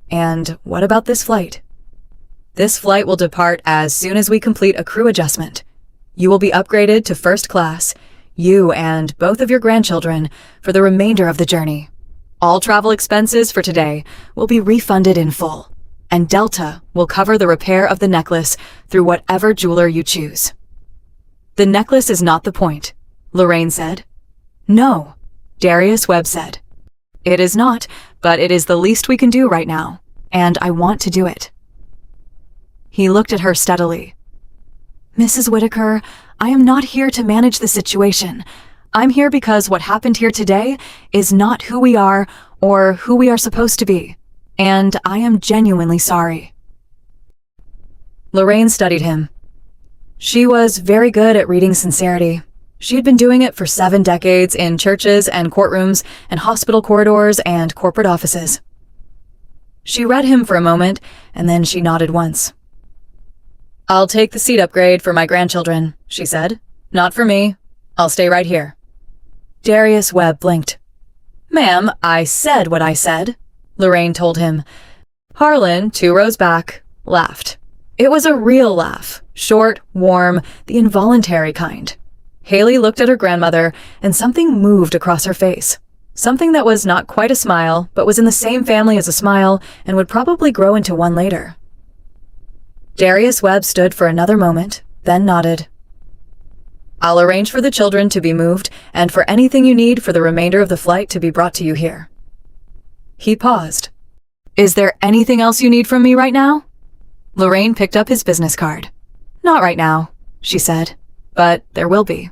"And what about this flight?" "This flight will depart as soon as we complete a crew adjustment. You will be upgraded to first class, you and both of your grandchildren, for the remainder of the journey. All travel expenses for today will be refunded in full, and Delta will cover the repair of the necklace through whatever jeweler you choose." "The necklace is not the point," Lorraine said. "No," Darius Webb said. "It is not, but it is the least we can do right now, and I want to do it." He looked at her steadily. "Mrs. Whitaker, I am not here to manage the situation. I'm here because what happened here today is not who we are or who we are supposed to be, and I am genuinely sorry." Lorraine studied him. She was very good at reading sincerity. She had been doing it for 7 decades in churches and courtrooms and hospital corridors and corporate offices. She read him for a moment, and then she nodded once. "I'll take the seat upgrade for my grandchildren," she said. "Not for me. I'll stay right here." Darius Webb blinked. "Ma'am, I said what I said," Lorraine told him. Harlan, 2 rows back, laughed. It was a real laugh, short, warm, the involuntary kind. Haley looked at her grandmother, and something moved across her face. Something that was not quite a smile, but was in the same family as a smile and would probably grow into one later. Darius Webb stood for another moment, then nodded. I'll arrange for the children to be moved and for anything you need for the remainder of the flight to be brought to you here. He paused. Is there anything else you need from me right now? Lorraine picked up his business card. Not right now, she said, but there will be.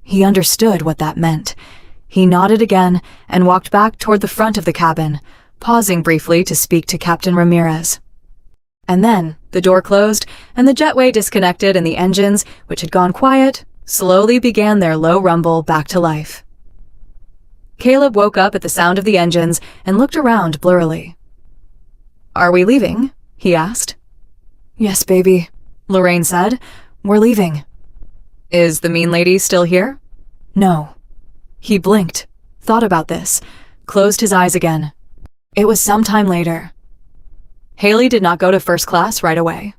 He understood what that meant. He nodded again and walked back toward the front of the cabin, pausing briefly to speak to Captain Ramirez. And then the door closed and the jetway disconnected and the engines, which had gone quiet, slowly began their low rumble back to life. Caleb woke up at the sound of the engines and looked around blurrily. Are we leaving? He asked. Yes, baby, Lorraine said. We're leaving. Is the mean lady still here? No. He blinked, thought about this, closed his eyes again. It was some time later. Haley did not go to first class right away.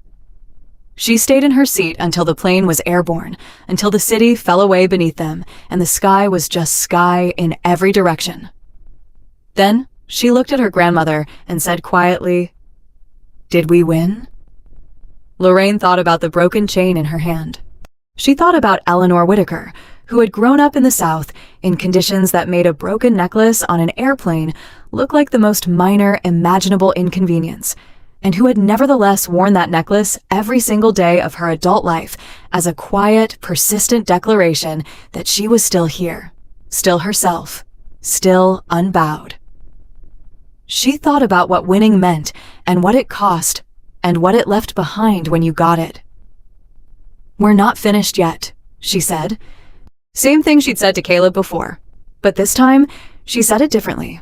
She stayed in her seat until the plane was airborne, until the city fell away beneath them and the sky was just sky in every direction. Then she looked at her grandmother and said quietly, Did we win? Lorraine thought about the broken chain in her hand. She thought about Eleanor Whitaker, who had grown up in the South in conditions that made a broken necklace on an airplane look like the most minor imaginable inconvenience, and who had nevertheless worn that necklace every single day of her adult life as a quiet, persistent declaration that she was still here, still herself, still unbowed. She thought about what winning meant and what it cost and what it left behind when you got it. We're not finished yet, she said. Same thing she'd said to Caleb before, but this time she said it differently.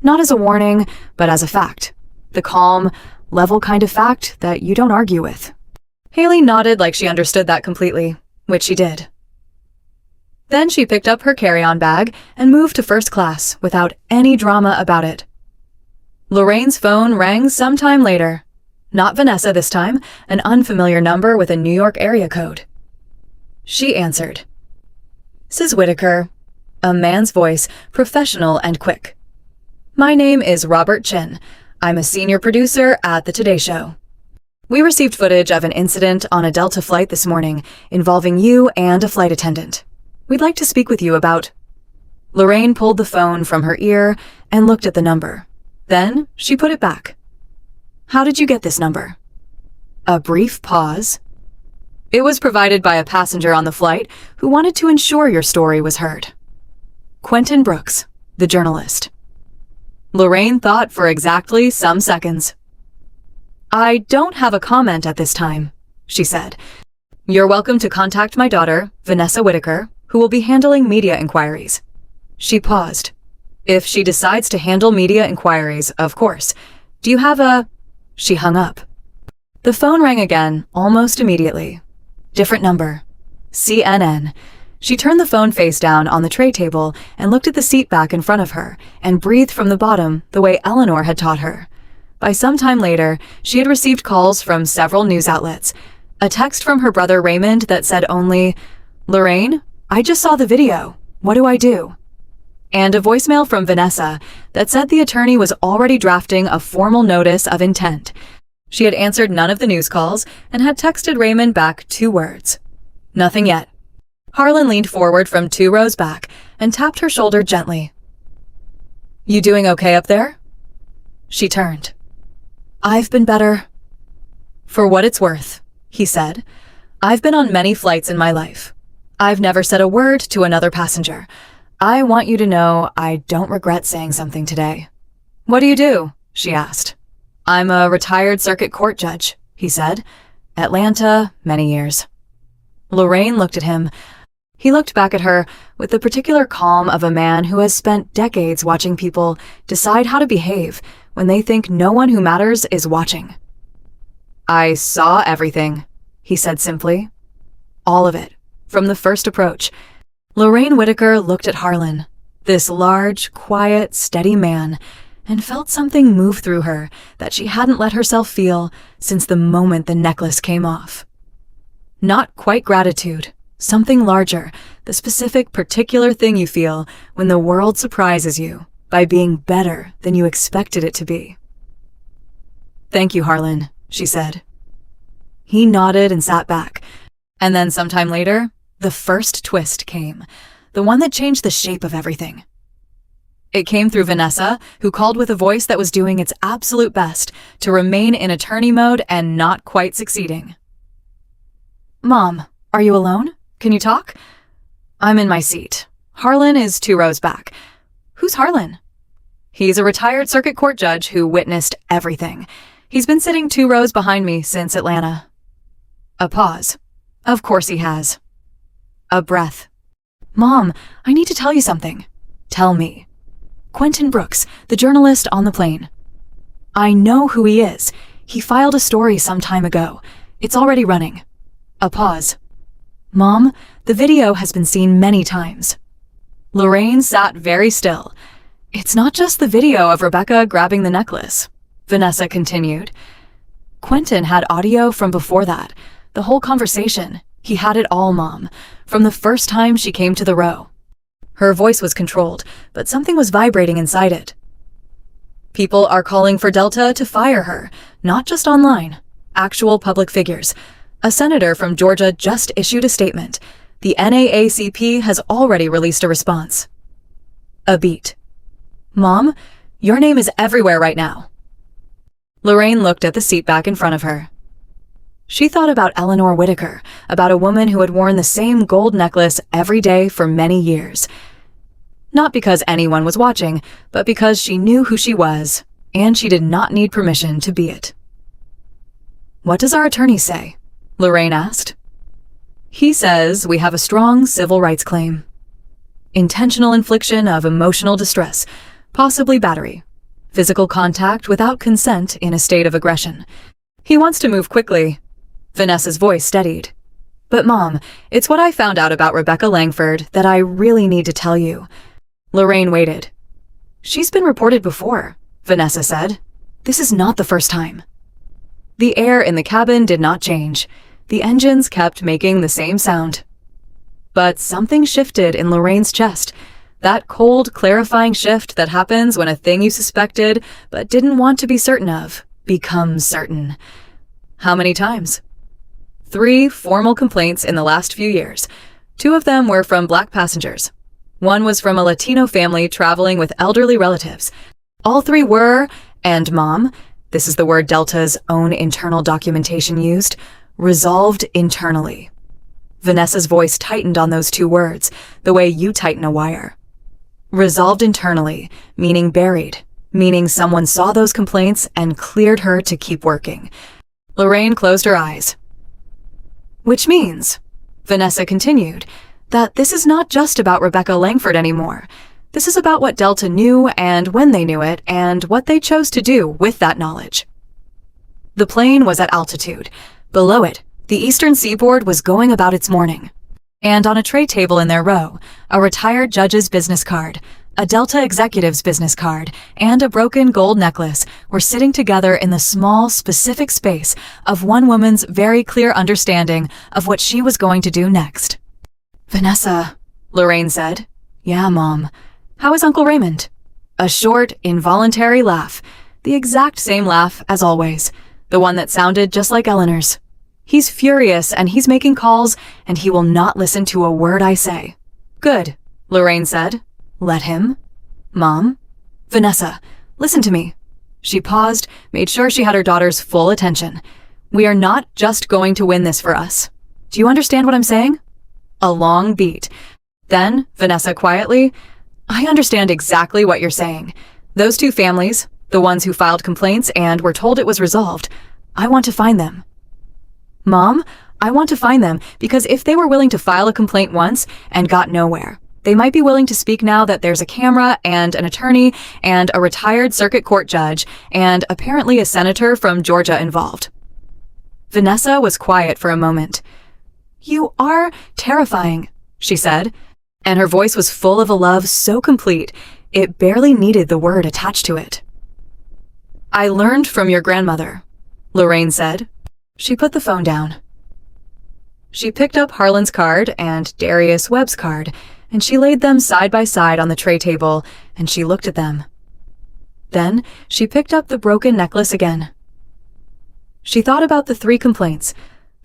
Not as a warning, but as a fact. The calm, level kind of fact that you don't argue with. Haley nodded like she understood that completely, which she did. Then she picked up her carry-on bag and moved to first class without any drama about it. Lorraine's phone rang sometime later. Not Vanessa this time, an unfamiliar number with a New York area code. She answered. Mrs. Whitaker, a man's voice, professional and quick. My name is Robert Chin. I'm a senior producer at the Today Show. We received footage of an incident on a Delta flight this morning involving you and a flight attendant. We'd like to speak with you about... Lorraine pulled the phone from her ear and looked at the number. Then she put it back. How did you get this number? A brief pause. It was provided by a passenger on the flight who wanted to ensure your story was heard. Quentin Brooks, the journalist. Lorraine thought for exactly some seconds. I don't have a comment at this time, she said. You're welcome to contact my daughter, Vanessa Whitaker, who will be handling media inquiries. She paused. If she decides to handle media inquiries, of course. Do you have a... She hung up. The phone rang again, almost immediately. Different number. CNN. She turned the phone face down on the tray table and looked at the seat back in front of her and breathed from the bottom the way Eleanor had taught her. By some time later, she had received calls from several news outlets. A text from her brother Raymond that said only, Lorraine, I just saw the video. What do I do? And a voicemail from Vanessa that said the attorney was already drafting a formal notice of intent. She had answered none of the news calls and had texted Raymond back 2 words. Nothing yet. Harlan leaned forward from 2 rows back and tapped her shoulder gently. You doing okay up there? She turned. I've been better. For what it's worth, he said. I've been on many flights in my life. I've never said a word to another passenger. I want you to know I don't regret saying something today. What do you do? She asked. I'm a retired circuit court judge, he said. Atlanta, many years. Lorraine looked at him. He looked back at her with the particular calm of a man who has spent decades watching people decide how to behave when they think no one who matters is watching. I saw everything, he said simply. All of it, from the first approach. Lorraine Whitaker looked at Harlan, this large, quiet, steady man, and felt something move through her that she hadn't let herself feel since the moment the necklace came off. Not quite gratitude, Something larger, the specific, particular thing you feel when the world surprises you by being better than you expected it to be. "Thank you, Harlan," she said. He nodded and sat back. And then sometime later, the first twist came, the one that changed the shape of everything. It came through Vanessa, who called with a voice that was doing its absolute best to remain in attorney mode and not quite succeeding. "Mom, are you alone? Can you talk?" "I'm in my seat. Harlan is 2 rows back." "Who's Harlan?" "He's a retired circuit court judge who witnessed everything. He's been sitting 2 rows behind me since Atlanta." A pause. "Of course he has." A breath. "Mom, I need to tell you something." "Tell me." "Quentin Brooks, the journalist on the plane." "I know who he is. He filed a story some time ago. It's already running." A pause. "Mom, the video has been seen many times." Lorraine sat very still. "It's not just the video of Rebecca grabbing the necklace," Vanessa continued. "Quentin had audio from before that. The whole conversation. He had it all, Mom, from the first time she came to the row." Her voice was controlled, but something was vibrating inside it. "People are calling for Delta to fire her, not just online. Actual public figures. A senator from Georgia just issued a statement. The NAACP has already released a response." A beat. "Mom, your name is everywhere right now." Lorraine looked at the seat back in front of her. She thought about Lorraine Whitaker, about a woman who had worn the same gold necklace every day for many years. Not because anyone was watching, but because she knew who she was, and she did not need permission to be it. "What does our attorney say?" Lorraine asked. "He says we have a strong civil rights claim. Intentional infliction of emotional distress, possibly battery. Physical contact without consent in a state of aggression. He wants to move quickly." Vanessa's voice steadied. "But Mom, it's what I found out about Rebecca Langford that I really need to tell you." Lorraine waited. "She's been reported before," Vanessa said. "This is not the first time." The air in the cabin did not change. The engines kept making the same sound. But something shifted in Lorraine's chest. That cold, clarifying shift that happens when a thing you suspected but didn't want to be certain of becomes certain. "How many times?" 3 formal complaints in the last few years. 2 of them were from Black passengers. 1 was from a Latino family traveling with elderly relatives. All 3 were, and Mom, this is the word Delta's own internal documentation used, resolved internally. Vanessa's voice tightened on those 2 words, the way you tighten a wire. Resolved internally, meaning buried, meaning someone saw those complaints and cleared her to keep working. Lorraine closed her eyes. "Which means," Vanessa continued, "that this is not just about Rebecca Langford anymore. This is about what Delta knew and when they knew it and what they chose to do with that knowledge." The plane was at altitude. Below it, the eastern seaboard was going about its morning. And on a tray table in their row, a retired judge's business card, a Delta executive's business card, and a broken gold necklace were sitting together in the small, specific space of one woman's very clear understanding of what she was going to do next. "Vanessa," Lorraine said. "Yeah, Mom. How is Uncle Raymond?" A short, involuntary laugh. The exact same laugh as always. The one that sounded just like Eleanor's. "He's furious and he's making calls and he will not listen to a word I say." "Good," Lorraine said. "Let him." "Mom?" "Vanessa, listen to me." She paused, made sure she had her daughter's full attention. "We are not just going to win this for us. Do you understand what I'm saying?" A long beat. Then, Vanessa quietly, "I understand exactly what you're saying. Those 2 families, the ones who filed complaints and were told it was resolved, I want to find them." "Mom, I want to find them because if they were willing to file a complaint once and got nowhere, they might be willing to speak now that there's a camera and an attorney and a retired circuit court judge and apparently a senator from Georgia involved." Vanessa was quiet for a moment. "You are terrifying," she said, and her voice was full of a love so complete it barely needed the word attached to it. "I learned from your grandmother," Lorraine said. She put the phone down. She picked up Harlan's card and Darius Webb's card, and she laid them side by side on the tray table, and she looked at them. Then she picked up the broken necklace again. She thought about the 3 complaints,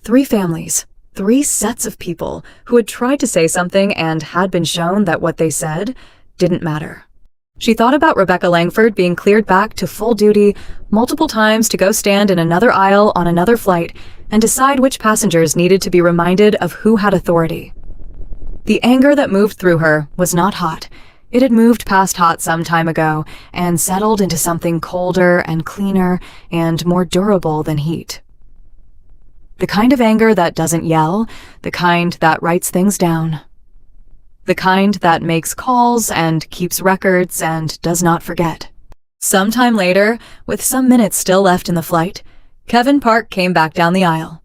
3 families, 3 sets of people who had tried to say something and had been shown that what they said didn't matter. She thought about Rebecca Langford being cleared back to full duty multiple times to go stand in another aisle on another flight and decide which passengers needed to be reminded of who had authority. The anger that moved through her was not hot. It had moved past hot some time ago and settled into something colder and cleaner and more durable than heat. The kind of anger that doesn't yell, the kind that writes things down. The kind that makes calls and keeps records and does not forget. Sometime later, with some minutes still left in the flight, Kevin Park came back down the aisle.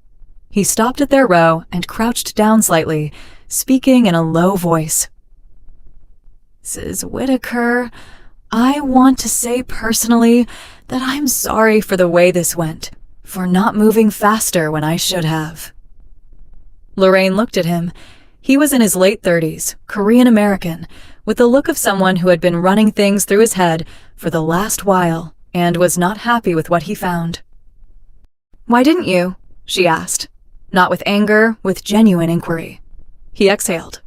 He stopped at their row and crouched down slightly, speaking in a low voice. "Mrs. Whitaker, I want to say personally that I'm sorry for the way this went, for not moving faster when I should have." Lorraine looked at him. He was in his late 30s, Korean American, with the look of someone who had been running things through his head for the last while and was not happy with what he found. "Why didn't you?" she asked, not with anger, with genuine inquiry. He exhaled.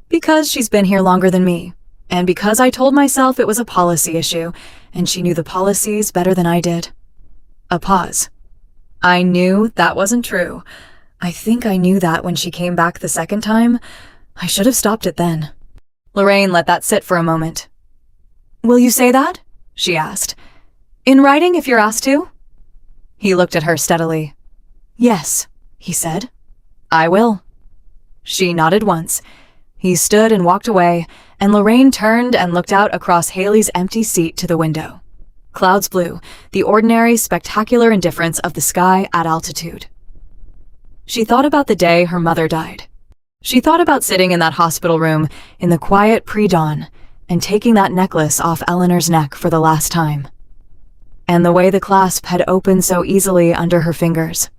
"Because she's been here longer than me, and because I told myself it was a policy issue, and she knew the policies better than I did." A pause. "I knew that wasn't true. I think I knew that when she came back the second time. I should have stopped it then." Lorraine let that sit for a moment. "Will you say that?" she asked. "In writing if you're asked to?" He looked at her steadily. "Yes," he said. "I will." She nodded once. He stood and walked away, and Lorraine turned and looked out across Haley's empty seat to the window. Clouds blue, the ordinary, spectacular indifference of the sky at altitude. She thought about the day her mother died. She thought about sitting in that hospital room in the quiet pre-dawn and taking that necklace off Eleanor's neck for the last time. And the way the clasp had opened so easily under her fingers.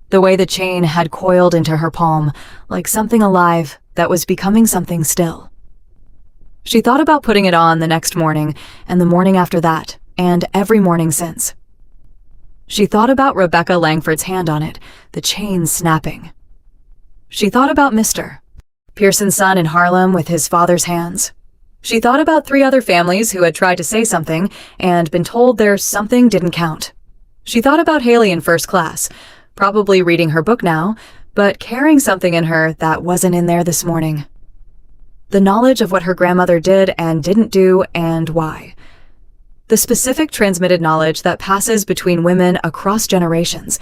The way the chain had coiled into her palm like something alive that was becoming something still. She thought about putting it on the next morning and the morning after that, and every morning since. She thought about Rebecca Langford's hand on it, the chain snapping. She thought about Mr. Pearson's son in Harlem with his father's hands. She thought about 3 other families who had tried to say something and been told their something didn't count. She thought about Haley in first class, probably reading her book now, but carrying something in her that wasn't in there this morning. The knowledge of what her grandmother did and didn't do and why. The specific transmitted knowledge that passes between women across generations,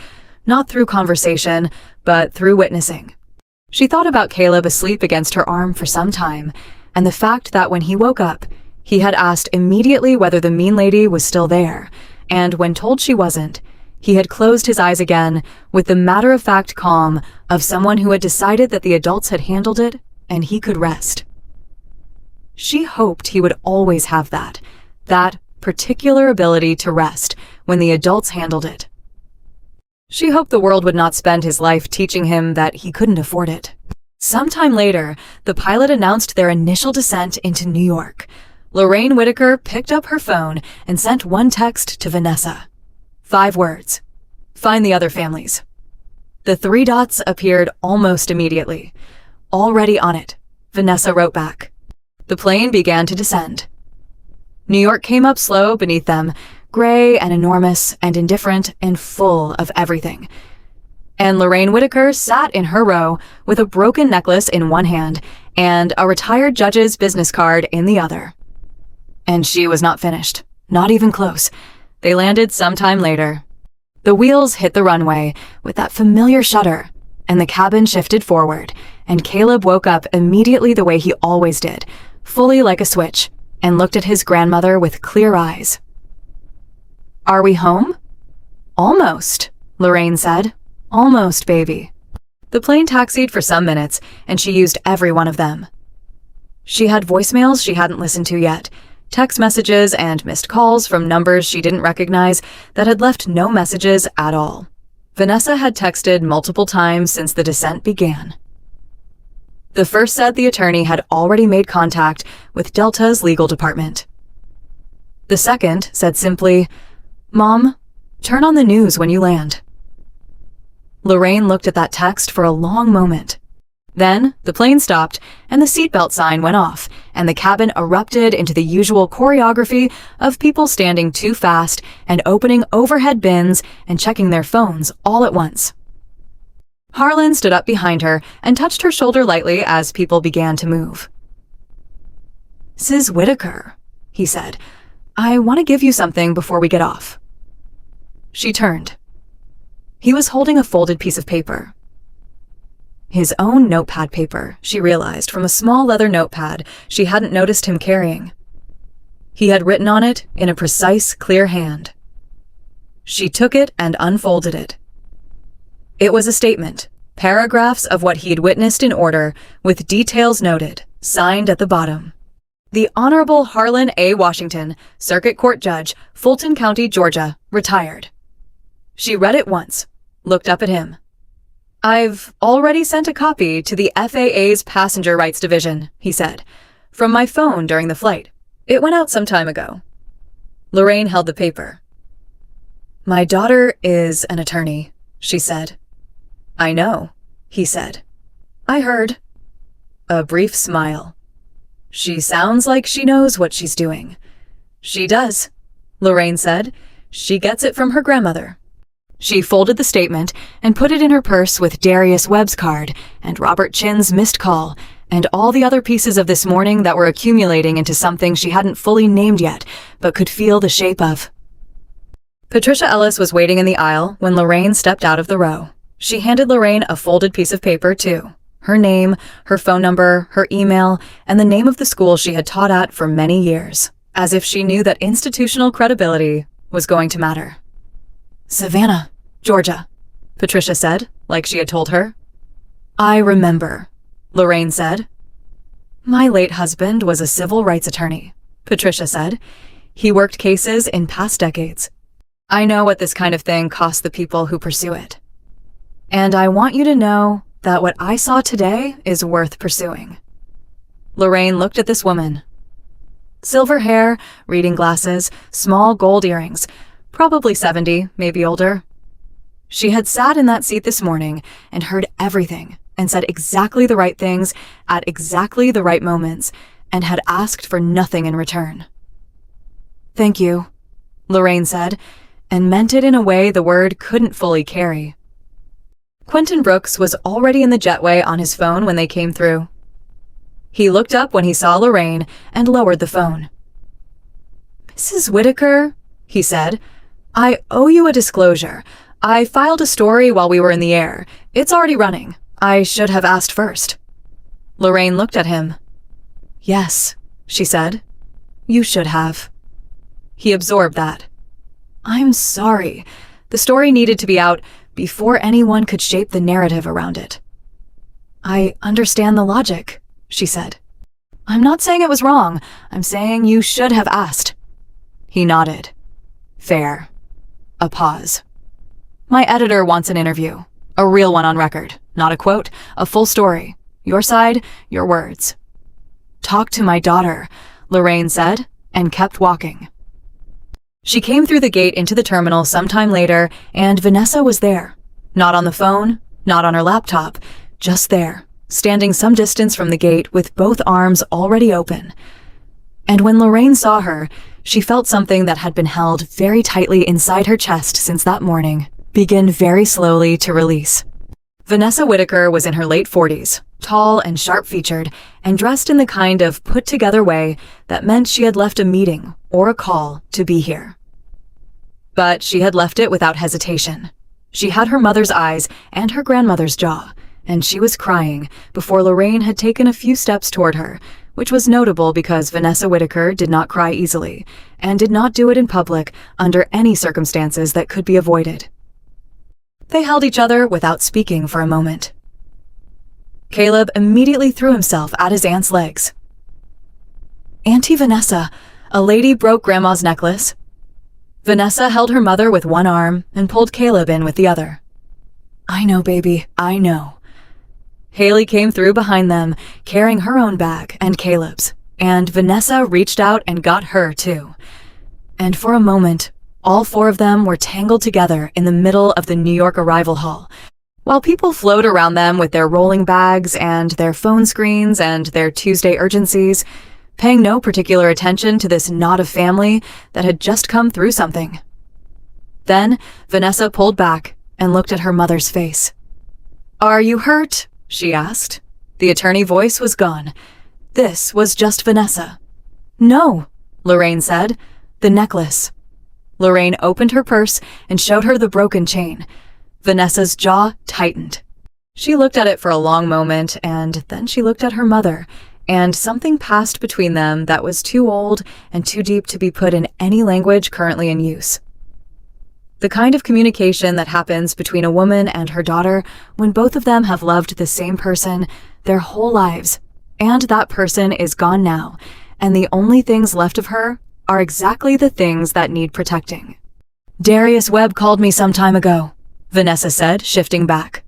not through conversation, but through witnessing. She thought about Caleb asleep against her arm for some time, and the fact that when he woke up, he had asked immediately whether the mean lady was still there, and when told she wasn't, he had closed his eyes again with the matter-of-fact calm of someone who had decided that the adults had handled it and he could rest. She hoped he would always have that particular ability to rest when the adults handled it. She hoped the world would not spend his life teaching him that he couldn't afford it. Sometime later, the pilot announced their initial descent into New York. Lorraine Whitaker picked up her phone and sent one text to Vanessa. 5 words. "Find the other families." The 3 dots appeared almost immediately. "Already on it," Vanessa wrote back. The plane began to descend. New York came up slow beneath them, gray and enormous and indifferent and full of everything. And Lorraine Whitaker sat in her row with a broken necklace in one hand and a retired judge's business card in the other. And she was not finished, not even close. They landed sometime later. The wheels hit the runway with that familiar shudder, and the cabin shifted forward, and Caleb woke up immediately the way he always did, fully like a switch, and looked at his grandmother with clear eyes. "Are we home?" "Almost," Lorraine said. "Almost, baby." The plane taxied for some minutes, and she used every one of them. She had voicemails she hadn't listened to yet, text messages and missed calls from numbers she didn't recognize that had left no messages at all. Vanessa had texted multiple times since the descent began. The first said the attorney had already made contact with Delta's legal department. The second said simply, "Mom, turn on the news when you land." Lorraine looked at that text for a long moment. Then, the plane stopped, and the seatbelt sign went off, and the cabin erupted into the usual choreography of people standing too fast and opening overhead bins and checking their phones all at once. Harlan stood up behind her and touched her shoulder lightly as people began to move. "Ms. Whitaker," he said, "I want to give you something before we get off." She turned. He was holding a folded piece of paper. His own notepad paper, she realized from a small leather notepad she hadn't noticed him carrying. He had written on it in a precise, clear hand. She took it and unfolded it. It was a statement, paragraphs of what he'd witnessed in order, with details noted, signed at the bottom. The Honorable Harlan A. Washington, Circuit Court Judge, Fulton County, Georgia, retired. She read it once, looked up at him. "I've already sent a copy to the FAA's Passenger Rights Division," he said, "from my phone during the flight. It went out some time ago." Lorraine held the paper. "My daughter is an attorney," she said. "I know," he said. "I heard." A brief smile. "She sounds like she knows what she's doing." "She does," Lorraine said. "She gets it from her grandmother." She folded the statement and put it in her purse with Darius Webb's card and Robert Chin's missed call and all the other pieces of this morning that were accumulating into something she hadn't fully named yet, but could feel the shape of. Patricia Ellis was waiting in the aisle when Lorraine stepped out of the row. She handed Lorraine a folded piece of paper, too. Her name, her phone number, her email, and the name of the school she had taught at for many years, as if she knew that institutional credibility was going to matter. "Savannah, Georgia," Patricia said, like she had told her. "I remember," Lorraine said. "My late husband was a civil rights attorney," Patricia said. "He worked cases in past decades. I know what this kind of thing costs the people who pursue it. And I want you to know that what I saw today is worth pursuing." Lorraine looked at this woman. Silver hair, reading glasses, small gold earrings, probably 70, maybe older. She had sat in that seat this morning and heard everything and said exactly the right things at exactly the right moments and had asked for nothing in return. "Thank you," Lorraine said, and meant it in a way the word couldn't fully carry. Quentin Brooks was already in the jetway on his phone when they came through. He looked up when he saw Lorraine and lowered the phone. "Mrs. Whitaker," he said, "I owe you a disclosure. I filed a story while we were in the air. It's already running. I should have asked first." Lorraine looked at him. "Yes," she said. "You should have." He absorbed that. "I'm sorry. The story needed to be out before anyone could shape the narrative around it." "I understand the logic," she said. "I'm not saying it was wrong. I'm saying you should have asked." He nodded. "Fair." A pause. "My editor wants an interview. A real one on record. Not a quote, a full story. Your side, your words." "Talk to my daughter," Lorraine said, and kept walking. She came through the gate into the terminal sometime later, and Vanessa was there. Not on the phone, not on her laptop, just there, standing some distance from the gate with both arms already open. And when Lorraine saw her, she felt something that had been held very tightly inside her chest since that morning begin very slowly to release. Vanessa Whitaker was in her late 40s, tall and sharp-featured, and dressed in the kind of put-together way that meant she had left a meeting or a call to be here. But she had left it without hesitation. She had her mother's eyes and her grandmother's jaw, and she was crying before Lorraine had taken a few steps toward her, which was notable because Vanessa Whitaker did not cry easily, and did not do it in public under any circumstances that could be avoided. They held each other without speaking for a moment. Caleb immediately threw himself at his aunt's legs. "Auntie Vanessa, a lady broke Grandma's necklace." Vanessa held her mother with one arm and pulled Caleb in with the other. "I know, baby, I know." Haley came through behind them, carrying her own bag and Caleb's, and Vanessa reached out and got her too. And for a moment, all four of them were tangled together in the middle of the New York arrival hall, while people flowed around them with their rolling bags and their phone screens and their Tuesday urgencies, paying no particular attention to this knot of family that had just come through something. Then Vanessa pulled back and looked at her mother's face. "Are you hurt?" she asked. The attorney voice was gone. This was just Vanessa. "No," Lorraine said. "The necklace." Lorraine opened her purse and showed her the broken chain. Vanessa's jaw tightened. She looked at it for a long moment, and then she looked at her mother, and something passed between them that was too old and too deep to be put in any language currently in use. The kind of communication that happens between a woman and her daughter when both of them have loved the same person their whole lives, and that person is gone now, and the only things left of her are exactly the things that need protecting. "Darius Webb called me some time ago," Vanessa said, shifting back.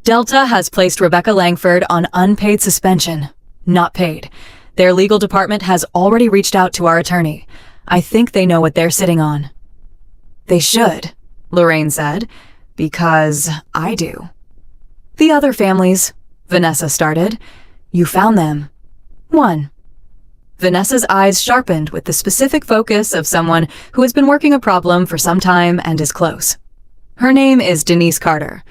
"Delta has placed Rebecca Langford on unpaid suspension. Not paid. Their legal department has already reached out to our attorney. I think they know what they're sitting on." "They should," Lorraine said, "because I do." "The other families," Vanessa started. "You found them." "One." Vanessa's eyes sharpened with the specific focus of someone who has been working a problem for some time and is close. Her name is Denise Carter.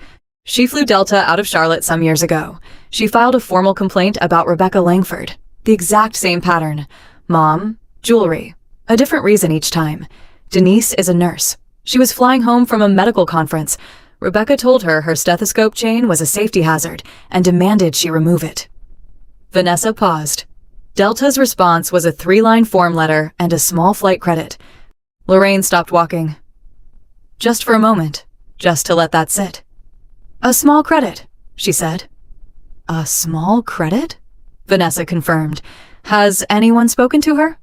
She flew Delta out of Charlotte some years ago. She filed a formal complaint about Rebecca Langford. The exact same pattern. Mom, jewelry. A different reason each time. Denise is a nurse. She was flying home from a medical conference. Rebecca told her her stethoscope chain was a safety hazard and demanded she remove it. Vanessa paused. Delta's response was a 3-line form letter and a small flight credit. Lorraine stopped walking. Just for a moment, just to let that sit. "A small credit," she said. "A small credit?" Vanessa confirmed. "Has anyone spoken to her?"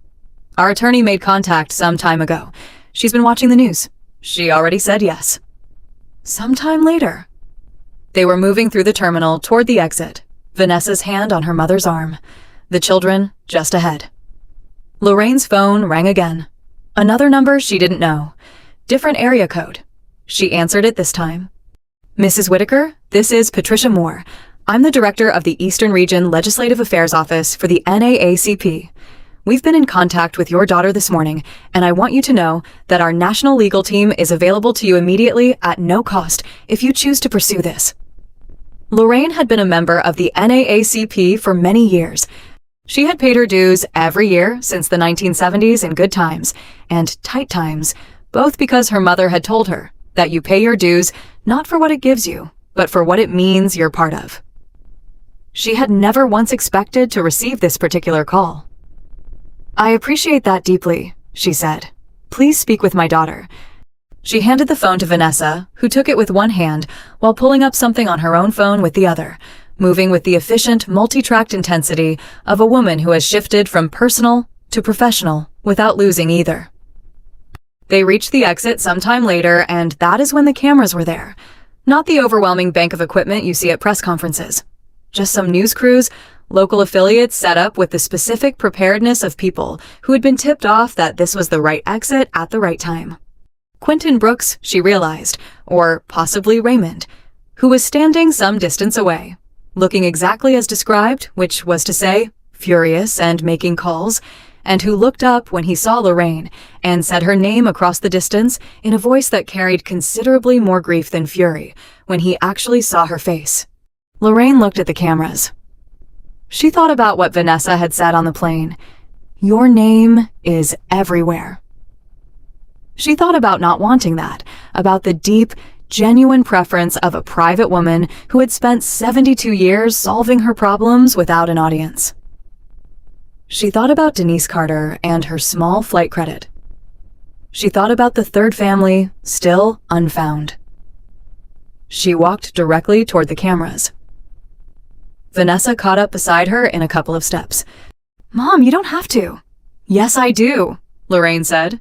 "Our attorney made contact some time ago. She's been watching the news. She already said yes." Sometime later. They were moving through the terminal toward the exit, Vanessa's hand on her mother's arm. The children just ahead. Lorraine's phone rang again. Another number she didn't know. Different area code. She answered it this time. "Mrs. Whitaker, this is Patricia Moore. I'm the director of the Eastern Region Legislative Affairs Office for the NAACP. We've been in contact with your daughter this morning, and I want you to know that our national legal team is available to you immediately at no cost if you choose to pursue this." Lorraine had been a member of the NAACP for many years. She had paid her dues every year since the 1970s in good times and tight times, both because her mother had told her that you pay your dues not for what it gives you, but for what it means you're part of. She had never once expected to receive this particular call. "I appreciate that deeply," she said. "Please speak with my daughter." She handed the phone to Vanessa, who took it with one hand while pulling up something on her own phone with the other, moving with the efficient, multi-tracked intensity of a woman who has shifted from personal to professional without losing either. They reached the exit sometime later, and that is when the cameras were there. Not the overwhelming bank of equipment you see at press conferences. Just some news crews, local affiliates set up with the specific preparedness of people who had been tipped off that this was the right exit at the right time. Quentin Brooks, she realized, or possibly Raymond, who was standing some distance away, looking exactly as described, which was to say, furious and making calls, and who looked up when he saw Lorraine and said her name across the distance in a voice that carried considerably more grief than fury when he actually saw her face. Lorraine looked at the cameras. She thought about what Vanessa had said on the plane. "Your name is everywhere." She thought about not wanting that, about the deep, genuine preference of a private woman who had spent 72 years solving her problems without an audience. She thought about Denise Carter and her small flight credit. She thought about the third family, still unfound. She walked directly toward the cameras. Vanessa caught up beside her in a couple of steps. "Mom, you don't have to." "Yes, I do," Lorraine said.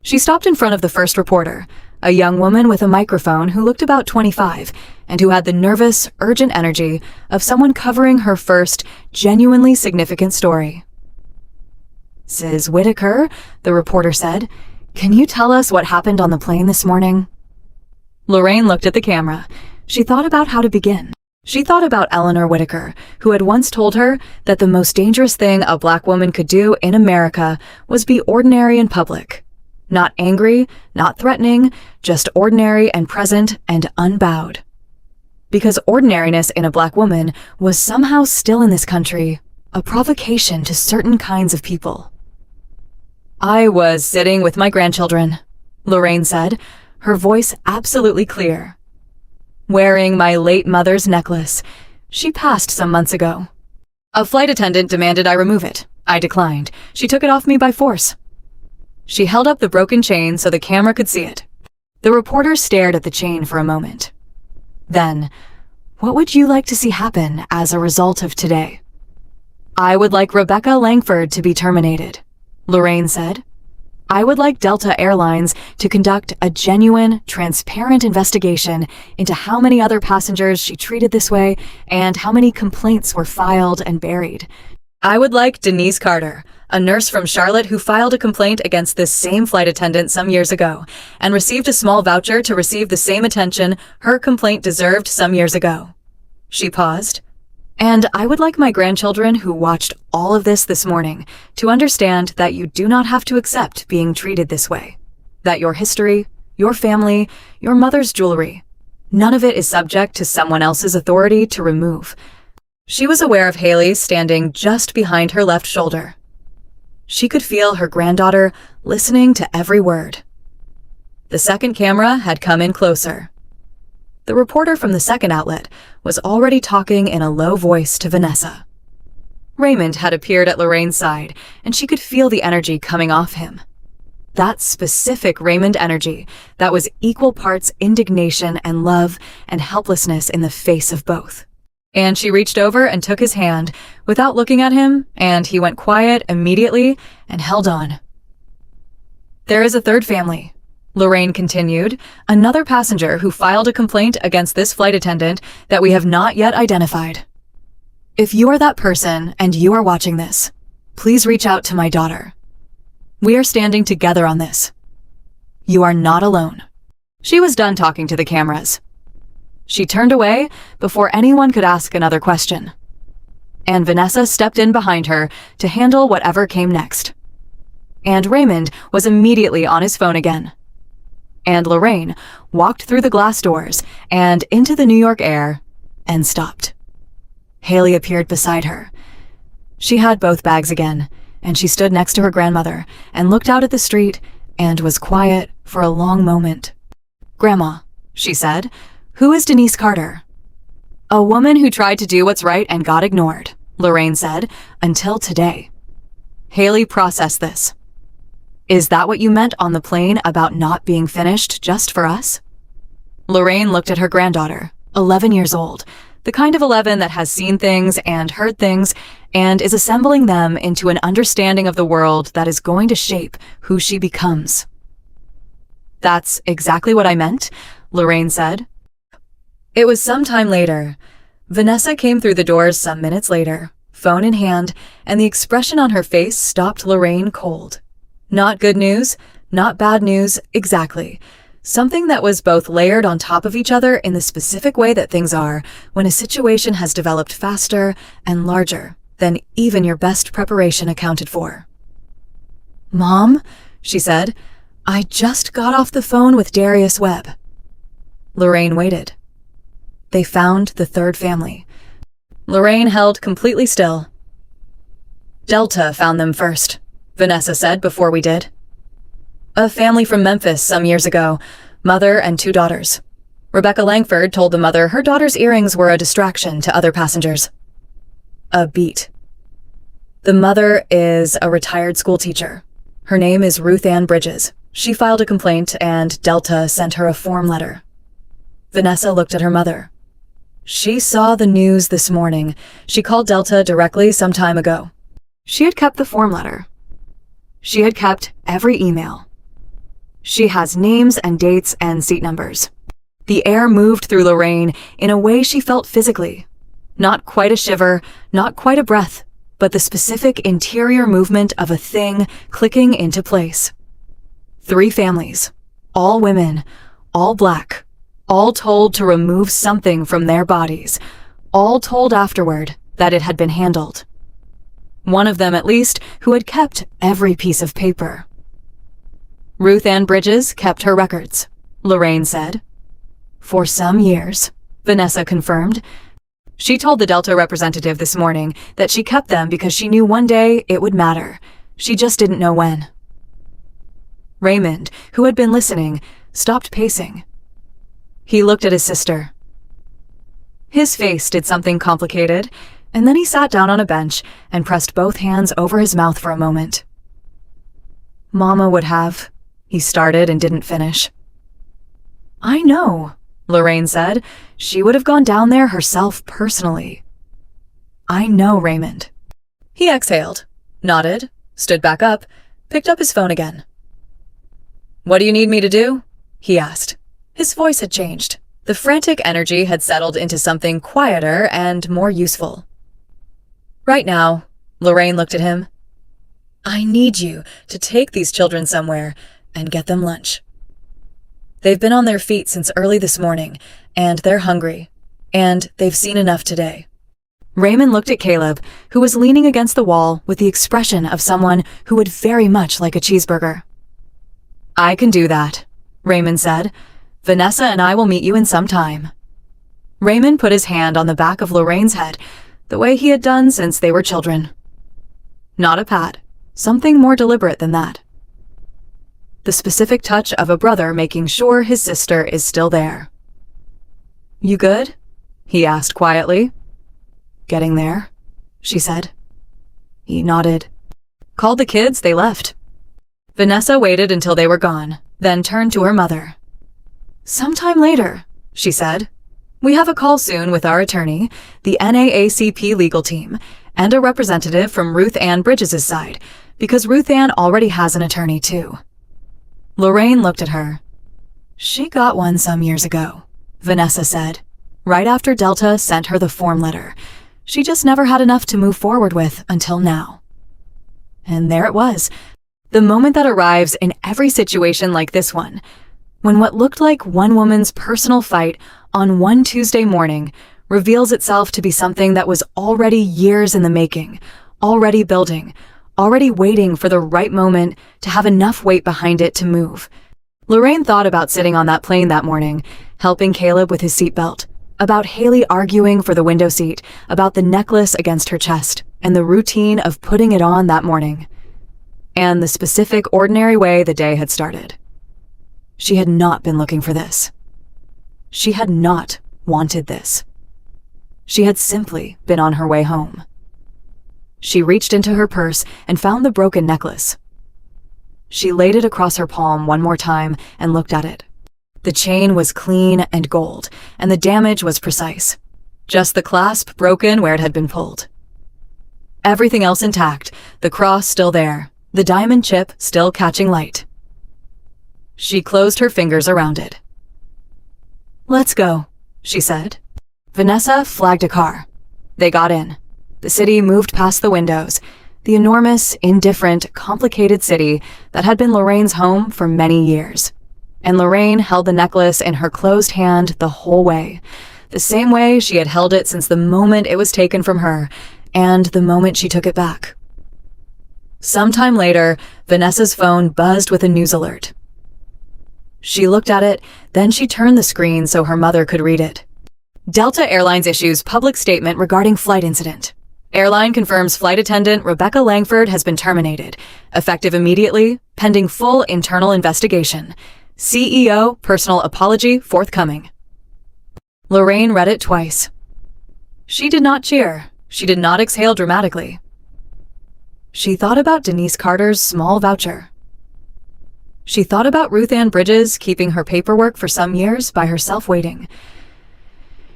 She stopped in front of the first reporter, a young woman with a microphone who looked about 25 and who had the nervous, urgent energy of someone covering her first, genuinely significant story. "Ms. Whitaker," the reporter said, "can you tell us what happened on the plane this morning?" Lorraine looked at the camera. She thought about how to begin. She thought about Eleanor Whitaker, who had once told her that the most dangerous thing a Black woman could do in America was be ordinary in public. Not angry, not threatening, just ordinary and present and unbowed. Because ordinariness in a Black woman was somehow still in this country a provocation to certain kinds of people. "I was sitting with my grandchildren," Lorraine said, her voice absolutely clear. "Wearing my late mother's necklace. She passed some months ago. A flight attendant demanded I remove it. I declined. She took it off me by force." She held up the broken chain so the camera could see it. The reporter stared at the chain for a moment. Then, "What would you like to see happen as a result of today?" "I would like Rebecca Langford to be terminated," Lorraine said. "I would like Delta Airlines to conduct a genuine, transparent investigation into how many other passengers she treated this way and how many complaints were filed and buried. I would like Denise Carter, a nurse from Charlotte who filed a complaint against this same flight attendant some years ago and received a small voucher to receive the same attention her complaint deserved some years ago." She paused. "And I would like my grandchildren who watched all of this morning to understand that you do not have to accept being treated this way. That your history, your family, your mother's jewelry, none of it is subject to someone else's authority to remove." She was aware of Haley standing just behind her left shoulder. She could feel her granddaughter listening to every word. The second camera had come in closer. The reporter from the second outlet was already talking in a low voice to Vanessa. Raymond had appeared at Lorraine's side, and she could feel the energy coming off him. That specific Raymond energy that was equal parts indignation and love and helplessness in the face of both. And she reached over and took his hand without looking at him, and he went quiet immediately and held on. "There is a third family," Lorraine continued, "another passenger who filed a complaint against this flight attendant that we have not yet identified. If you are that person and you are watching this, please reach out to my daughter. We are standing together on this. You are not alone." She was done talking to the cameras. She turned away before anyone could ask another question. And Vanessa stepped in behind her to handle whatever came next. And Raymond was immediately on his phone again. And Lorraine walked through the glass doors and into the New York air and stopped. Haley appeared beside her. She had both bags again, and she stood next to her grandmother and looked out at the street and was quiet for a long moment. "Grandma," she said, "who is Denise Carter?" "A woman who tried to do what's right and got ignored," Lorraine said, "until today." Haley processed this. "Is that what you meant on the plane about not being finished just for us?" Lorraine looked at her granddaughter, 11 years old, the kind of 11 that has seen things and heard things and is assembling them into an understanding of the world that is going to shape who she becomes. "That's exactly what I meant," Lorraine said. It was some time later. Vanessa came through the doors some minutes later, phone in hand, and the expression on her face stopped Lorraine cold. Not good news, not bad news, exactly. Something that was both layered on top of each other in the specific way that things are when a situation has developed faster and larger than even your best preparation accounted for. "Mom," she said, "I just got off the phone with Darius Webb." Lorraine waited. They found the third family. Lorraine held completely still. "Delta found them first," Vanessa said before we did. "A family from Memphis some years ago, mother and 2 daughters. Rebecca Langford told the mother her daughter's earrings were a distraction to other passengers. A beat. The mother is a retired school teacher. Her name is Ruth Ann Bridges. She filed a complaint and Delta sent her a form letter." Vanessa looked at her mother. "She saw the news this morning. She called Delta directly some time ago. She had kept the form letter. She had kept every email. She has names and dates and seat numbers. The air moved through Lorraine in a way she felt physically. Not quite a shiver, not quite a breath, but the specific interior movement of a thing clicking into place. 3 families, all women, all black, all told to remove something from their bodies, all told afterward that it had been handled. One of them, at least, who had kept every piece of paper. Ruth Ann Bridges kept her records, Lorraine said. For some years, Vanessa confirmed. She told the Delta representative this morning that she kept them because she knew one day it would matter. She just didn't know when. Raymond, who had been listening, stopped pacing. He looked at his sister. His face did something complicated, and then he sat down on a bench and pressed both hands over his mouth for a moment. Mama would have, he started and didn't finish. I know, Lorraine said. She would have gone down there herself personally. I know, Raymond. He exhaled, nodded, stood back up, picked up his phone again. What do you need me to do? He asked. His voice had changed. The frantic energy had settled into something quieter and more useful. Right now, Lorraine looked at him. I need you to take these children somewhere and get them lunch. They've been on their feet since early this morning, and they're hungry, and they've seen enough today. Raymond looked at Caleb, who was leaning against the wall with the expression of someone who would very much like a cheeseburger. I can do that, Raymond said. Vanessa and I will meet you in some time. Raymond put his hand on the back of Lorraine's head, the way he had done since they were children. Not a pat, something more deliberate than that. The specific touch of a brother making sure his sister is still there. You good? He asked quietly. Getting there, she said. He nodded. Called the kids, they left. Vanessa waited until they were gone, then turned to her mother. Sometime later, she said. We have a call soon with our attorney, the NAACP legal team, and a representative from Ruth Ann Bridges' side, because Ruth Ann already has an attorney too. Lorraine looked at her. She got one some years ago, Vanessa said, right after Delta sent her the form letter. She just never had enough to move forward with until now. And there it was, the moment that arrives in every situation like this one, when what looked like one woman's personal fight on one Tuesday morning reveals itself to be something that was already years in the making, already building, already waiting for the right moment to have enough weight behind it to move. Lorraine thought about sitting on that plane that morning, helping Caleb with his seatbelt, about Haley arguing for the window seat, about the necklace against her chest, and the routine of putting it on that morning, and the specific ordinary way the day had started. She had not been looking for this. She had not wanted this. She had simply been on her way home. She reached into her purse and found the broken necklace. She laid it across her palm one more time and looked at it. The chain was clean and gold, and the damage was precise. Just the clasp broken where it had been pulled. Everything else intact, the cross still there, the diamond chip still catching light. She closed her fingers around it. Let's go, she said. Vanessa flagged a car. They got in. The city moved past the windows, the enormous, indifferent, complicated city that had been Lorraine's home for many years. And Lorraine held the necklace in her closed hand the whole way, the same way she had held it since the moment it was taken from her, and the moment she took it back. Sometime later, Vanessa's phone buzzed with a news alert. She looked at it, then she turned the screen so her mother could read it. Delta Airlines issues public statement regarding flight incident. Airline confirms flight attendant Rebecca Langford has been terminated, effective immediately, pending full internal investigation. CEO personal apology forthcoming. Lorraine read it twice. She did not cheer. She did not exhale dramatically. She thought about Denise Carter's small voucher. She thought about Ruth Ann Bridges keeping her paperwork for some years by herself waiting.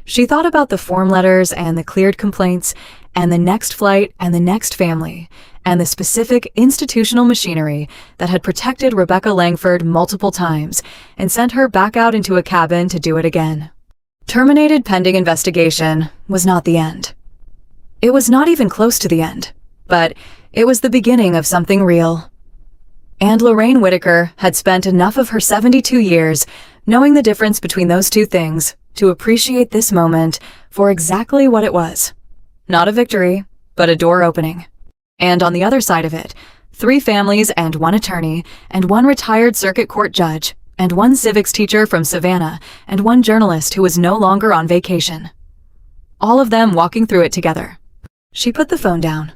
She thought about the form letters and the cleared complaints and the next flight and the next family and the specific institutional machinery that had protected Rebecca Langford multiple times and sent her back out into a cabin to do it again. Terminated pending investigation was not the end. It was not even close to the end, but it was the beginning of something real. And Lorraine Whitaker had spent enough of her 72 years knowing the difference between those two things to appreciate this moment for exactly what it was. Not a victory, but a door opening. And on the other side of it, 3 families and 1 attorney, and 1 retired circuit court judge, and 1 civics teacher from Savannah, and 1 journalist who was no longer on vacation. All of them walking through it together. She put the phone down.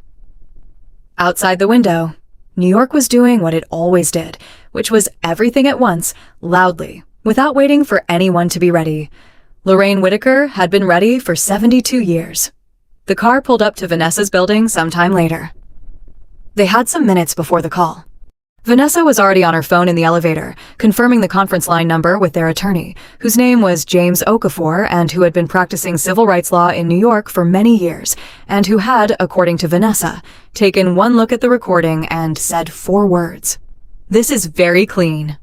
Outside the window, New York was doing what it always did, which was everything at once, loudly, without waiting for anyone to be ready. Lorraine Whitaker had been ready for 72 years. The car pulled up to Vanessa's building sometime later. They had some minutes before the call. Vanessa was already on her phone in the elevator, confirming the conference line number with their attorney, whose name was James Okafor and who had been practicing civil rights law in New York for many years, and who had, according to Vanessa, taken one look at the recording and said 4 words. "This is very clean."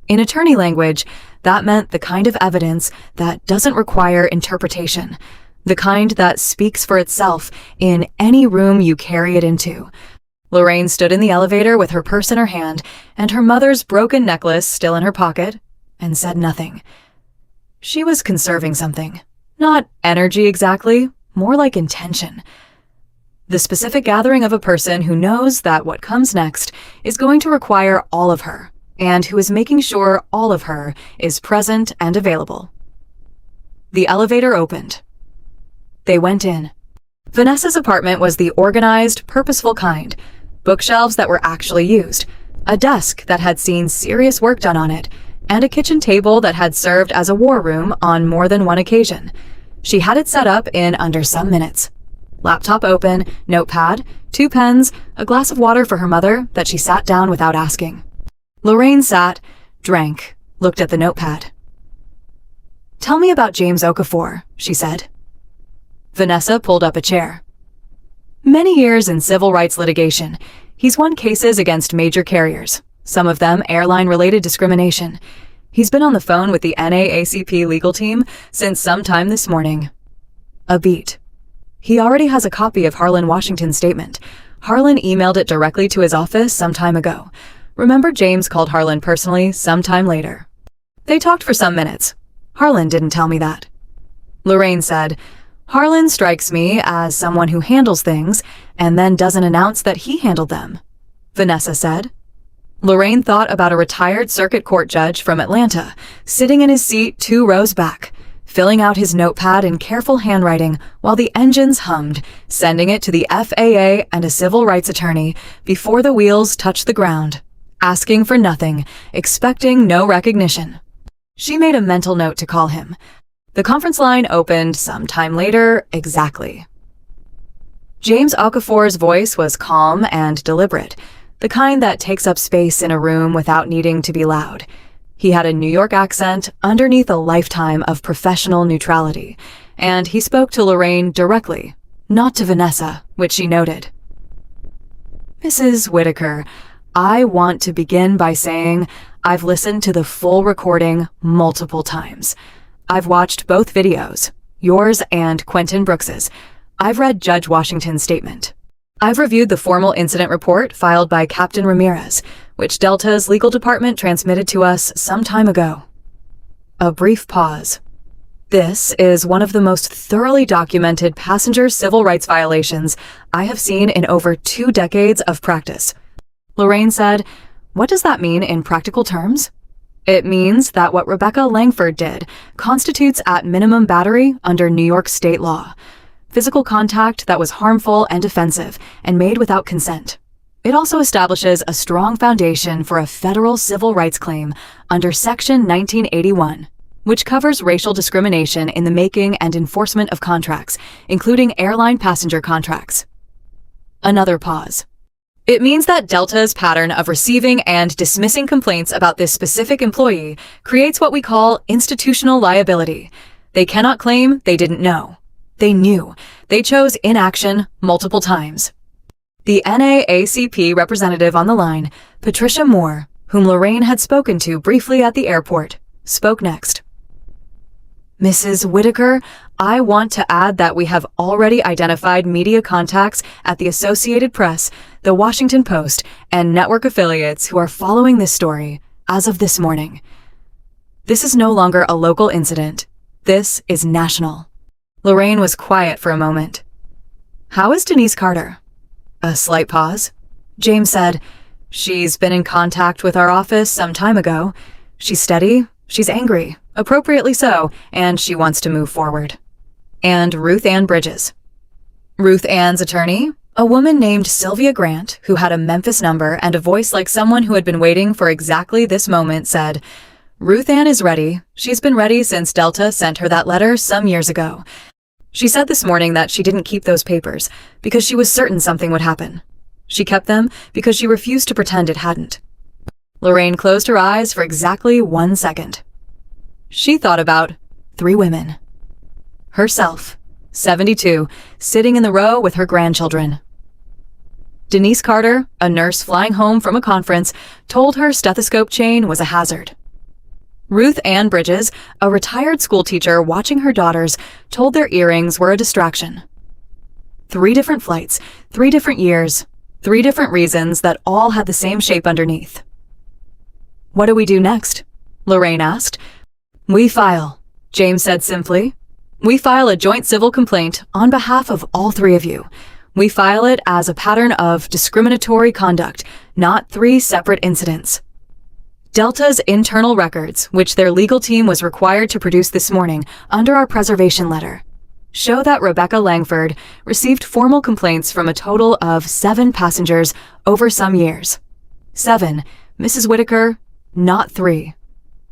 In attorney language, that meant the kind of evidence that doesn't require interpretation, the kind that speaks for itself in any room you carry it into. Lorraine stood in the elevator with her purse in her hand and her mother's broken necklace still in her pocket, and said nothing. She was conserving something. Not energy exactly, more like intention. The specific gathering of a person who knows that what comes next is going to require all of her, and who is making sure all of her is present and available. The elevator opened. They went in. Vanessa's apartment was the organized, purposeful kind. Bookshelves that were actually used, a desk that had seen serious work done on it, and a kitchen table that had served as a war room on more than one occasion. She had it set up in under some minutes. Laptop open, notepad, 2 pens, a glass of water for her mother that she sat down without asking. Lorraine sat, drank, looked at the notepad. "Tell me about James Okafor," she said. Vanessa pulled up a chair. Many years in civil rights litigation, he's won cases against major carriers, some of them airline-related discrimination. He's been on the phone with the NAACP legal team since sometime this morning. A beat. He already has a copy of Harlan Washington's statement. Harlan emailed it directly to his office some time ago. Remember, James called Harlan personally sometime later. They talked for some minutes. Harlan didn't tell me that. Lorraine said, "Harlan strikes me as someone who handles things and then doesn't announce that he handled them," Vanessa said. Lorraine thought about a retired circuit court judge from Atlanta, sitting in his seat 2 rows back, filling out his notepad in careful handwriting while the engines hummed, sending it to the FAA and a civil rights attorney before the wheels touched the ground, asking for nothing, expecting no recognition. She made a mental note to call him. The conference line opened some time later, exactly. James Okafor's voice was calm and deliberate, the kind that takes up space in a room without needing to be loud. He had a New York accent underneath a lifetime of professional neutrality, and he spoke to Lorraine directly, not to Vanessa, which she noted. "Mrs. Whitaker, I want to begin by saying I've listened to the full recording multiple times. I've watched both videos, yours and Quentin Brooks's. I've read Judge Washington's statement. I've reviewed the formal incident report filed by Captain Ramirez, which Delta's legal department transmitted to us some time ago." A brief pause. "This is one of the most thoroughly documented passenger civil rights violations I have seen in over 2 decades of practice." Lorraine said, "What does that mean in practical terms?" "It means that what Rebecca Langford did constitutes at minimum battery under New York state law. Physical contact that was harmful and offensive and made without consent. It also establishes a strong foundation for a federal civil rights claim under Section 1981, which covers racial discrimination in the making and enforcement of contracts, including airline passenger contracts." Another pause. "It means that Delta's pattern of receiving and dismissing complaints about this specific employee creates what we call institutional liability. They cannot claim they didn't know. They knew. They chose inaction multiple times." The NAACP representative on the line, Patricia Moore, whom Lorraine had spoken to briefly at the airport, spoke next. Mrs. Whitaker, I want to add that we have already identified media contacts at the Associated Press, the Washington Post, and network affiliates who are following this story as of this morning. This is no longer a local incident. This is national. Lorraine was quiet for a moment. How is Denise Carter? A slight pause. James said, She's been in contact with our office some time ago. She's steady, she's angry, appropriately so, and she wants to move forward. And Ruth Ann Bridges. Ruth Ann's attorney, a woman named Sylvia Grant, who had a Memphis number and a voice like someone who had been waiting for exactly this moment, said, Ruth Ann is ready. She's been ready since Delta sent her that letter some years ago. She said this morning that she didn't keep those papers because she was certain something would happen. She kept them because she refused to pretend it hadn't. Lorraine closed her eyes for exactly 1 second. She thought about 3 women. Herself, 72, sitting in the row with her grandchildren. Denise Carter, a nurse flying home from a conference, told her stethoscope chain was a hazard. Ruth Ann Bridges, a retired schoolteacher watching her daughters, told their earrings were a distraction. 3 different flights, 3 different years, 3 different reasons that all had the same shape underneath. What do we do next? Lorraine asked. We file, James said simply. We file a joint civil complaint on behalf of all 3 of you. We file it as a pattern of discriminatory conduct, not 3 separate incidents. Delta's internal records, which their legal team was required to produce this morning under our preservation letter, show that Rebecca Langford received formal complaints from a total of 7 passengers over some years. 7, Mrs. Whitaker, not 3.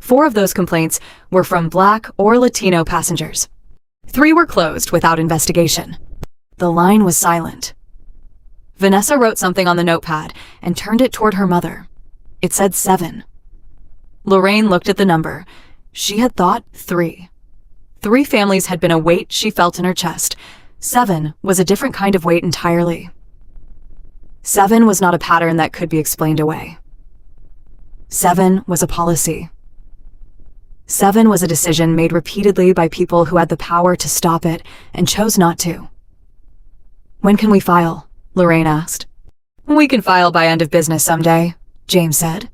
4 of those complaints were from Black or Latino passengers. 3 were closed without investigation. The line was silent. Vanessa wrote something on the notepad and turned it toward her mother. It said 7. Lorraine looked at the number. She had thought 3. 3 families had been a weight she felt in her chest. 7 was a different kind of weight entirely. 7 was not a pattern that could be explained away. 7 was a policy. 7 was a decision made repeatedly by people who had the power to stop it and chose not to. When can we file? Lorraine asked. We can file by end of business someday, James said.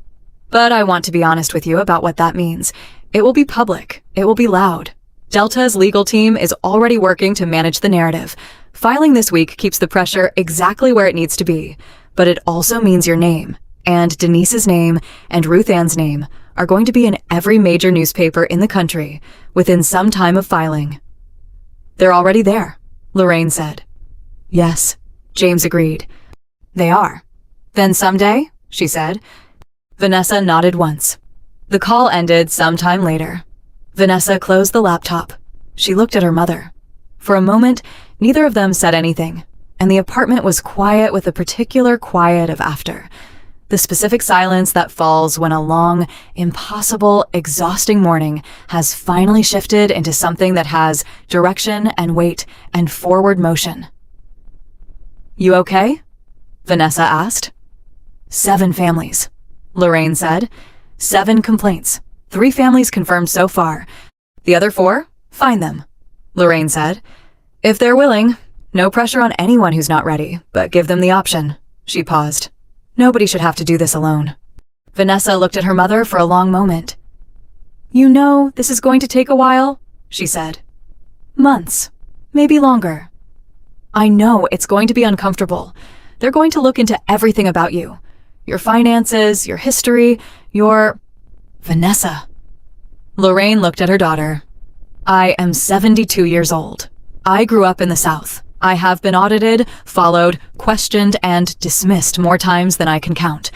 But I want to be honest with you about what that means. It will be public. It will be loud. Delta's legal team is already working to manage the narrative. Filing this week keeps the pressure exactly where it needs to be, but it also means your name, and Denise's name, and Ruth Ann's name are going to be in every major newspaper in the country within some time of filing. They're already there, Lorraine said. Yes, James agreed. They are. Then someday, she said. Vanessa nodded once. The call ended some time later. Vanessa closed the laptop. She looked at her mother. For a moment, neither of them said anything, and the apartment was quiet with a particular quiet of after. The specific silence that falls when a long, impossible, exhausting morning has finally shifted into something that has direction and weight and forward motion. You okay? Vanessa asked. 7 families, Lorraine said. 7 complaints. 3 families confirmed so far. The other 4? Find them, Lorraine said. If they're willing. No pressure on anyone who's not ready, but give them the option. She paused. Nobody should have to do this alone. Vanessa looked at her mother for a long moment. You know, this is going to take a while, she said. Months. Maybe longer. I know it's going to be uncomfortable. They're going to look into everything about you. Your finances, your history, your... Vanessa. Lorraine looked at her daughter. I am 72 years old. I grew up in the South. I have been audited, followed, questioned, and dismissed more times than I can count.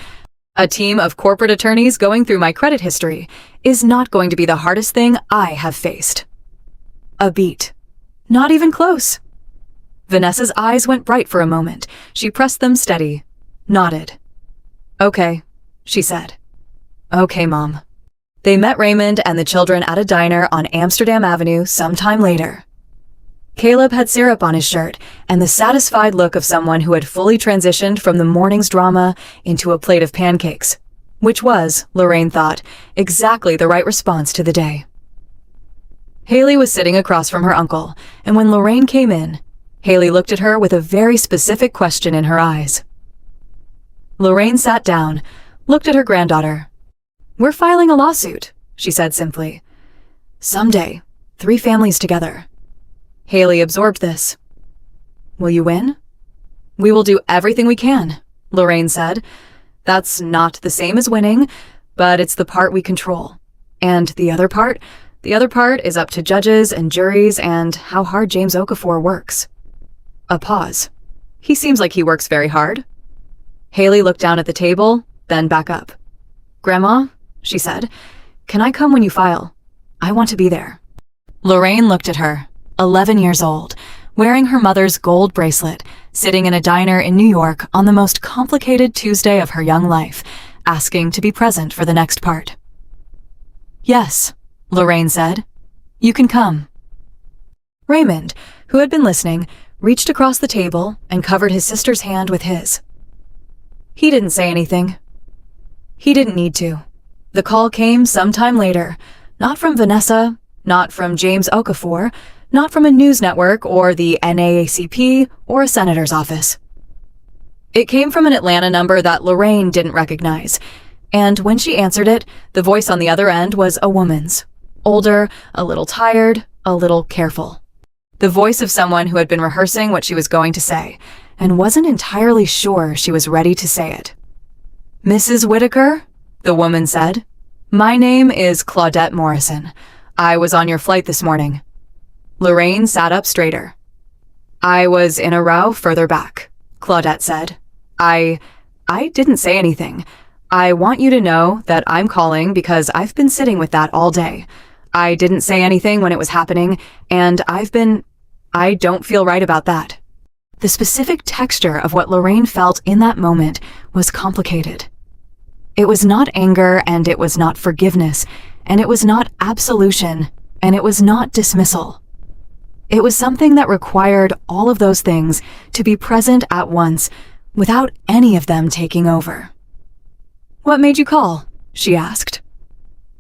A team of corporate attorneys going through my credit history is not going to be the hardest thing I have faced. A beat. Not even close. Vanessa's eyes went bright for a moment. She pressed them steady, nodded. Okay, she said. Okay, Mom. They met Raymond and the children at a diner on Amsterdam Avenue sometime later. Caleb had syrup on his shirt and the satisfied look of someone who had fully transitioned from the morning's drama into a plate of pancakes, which was, Lorraine thought, exactly the right response to the day. Haley was sitting across from her uncle, and when Lorraine came in, Haley looked at her with a very specific question in her eyes. Lorraine sat down, looked at her granddaughter. "We're filing a lawsuit," she said simply. "Someday, 3 families together." Haley absorbed this. "Will you win?" "We will do everything we can," Lorraine said. "That's not the same as winning, but it's the part we control. And the other part is up to judges and juries and how hard James Okafor works." A pause. "He seems like he works very hard." Haley looked down at the table, then back up. "Grandma," she said, "can I come when you file? I want to be there." Lorraine looked at her, 11 years old, wearing her mother's gold bracelet, sitting in a diner in New York on the most complicated Tuesday of her young life, asking to be present for the next part. "Yes," Lorraine said. "You can come." Raymond, who had been listening, reached across the table and covered his sister's hand with his. He didn't say anything. He didn't need to. The call came sometime later, not from Vanessa, not from James Okafor, not from a news network or the NAACP or a senator's office. It came from an Atlanta number that Lorraine didn't recognize, and when she answered it, the voice on the other end was a woman's. Older, a little tired, a little careful. The voice of someone who had been rehearsing what she was going to say, and wasn't entirely sure she was ready to say it. "Mrs. Whitaker," the woman said, "my name is Claudette Morrison. I was on your flight this morning." Lorraine sat up straighter. "I was in a row further back," Claudette said. I didn't say anything. I want you to know that I'm calling because I've been sitting with that all day. I didn't say anything when it was happening, and I don't feel right about that." The specific texture of what Lorraine felt in that moment was complicated. It was not anger, and it was not forgiveness, and it was not absolution, and it was not dismissal. It was something that required all of those things to be present at once, without any of them taking over. "What made you call?" she asked.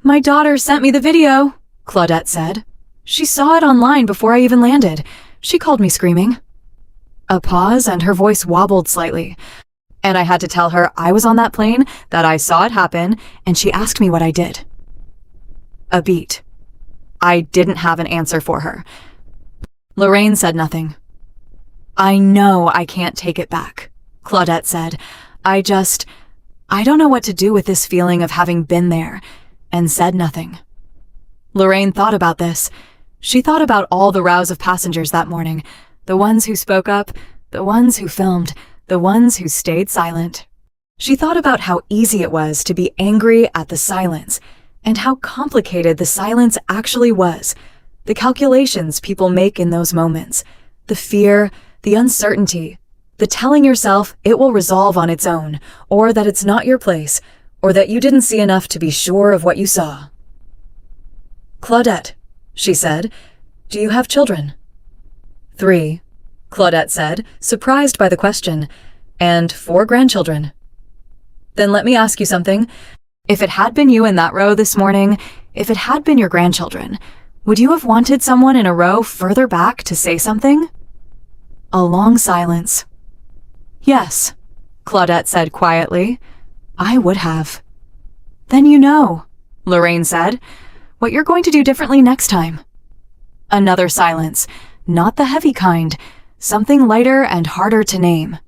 "My daughter sent me the video," Claudette said. "She saw it online before I even landed. She called me screaming." A pause, and her voice wobbled slightly. "And I had to tell her I was on that plane, that I saw it happen, and she asked me what I did." A beat. I didn't have an answer for her. Lorraine said nothing. "I know I can't take it back," Claudette said. I don't know what to do with this feeling of having been there," and said nothing. Lorraine thought about this. She thought about all the rows of passengers that morning, the ones who spoke up, the ones who filmed, the ones who stayed silent. She thought about how easy it was to be angry at the silence, and how complicated the silence actually was, the calculations people make in those moments, the fear, the uncertainty, the telling yourself it will resolve on its own, or that it's not your place, or that you didn't see enough to be sure of what you saw. "Claudette," she said, "do you have children?" 3, Claudette said, surprised by the question, "and 4 grandchildren." "Then let me ask you something. If it had been you in that row this morning, if it had been your grandchildren, would you have wanted someone in a row further back to say something?" A long silence. "Yes," Claudette said quietly. "I would have." "Then you know," Lorraine said, "what you're going to do differently next time." Another silence, not the heavy kind, something lighter and harder to name.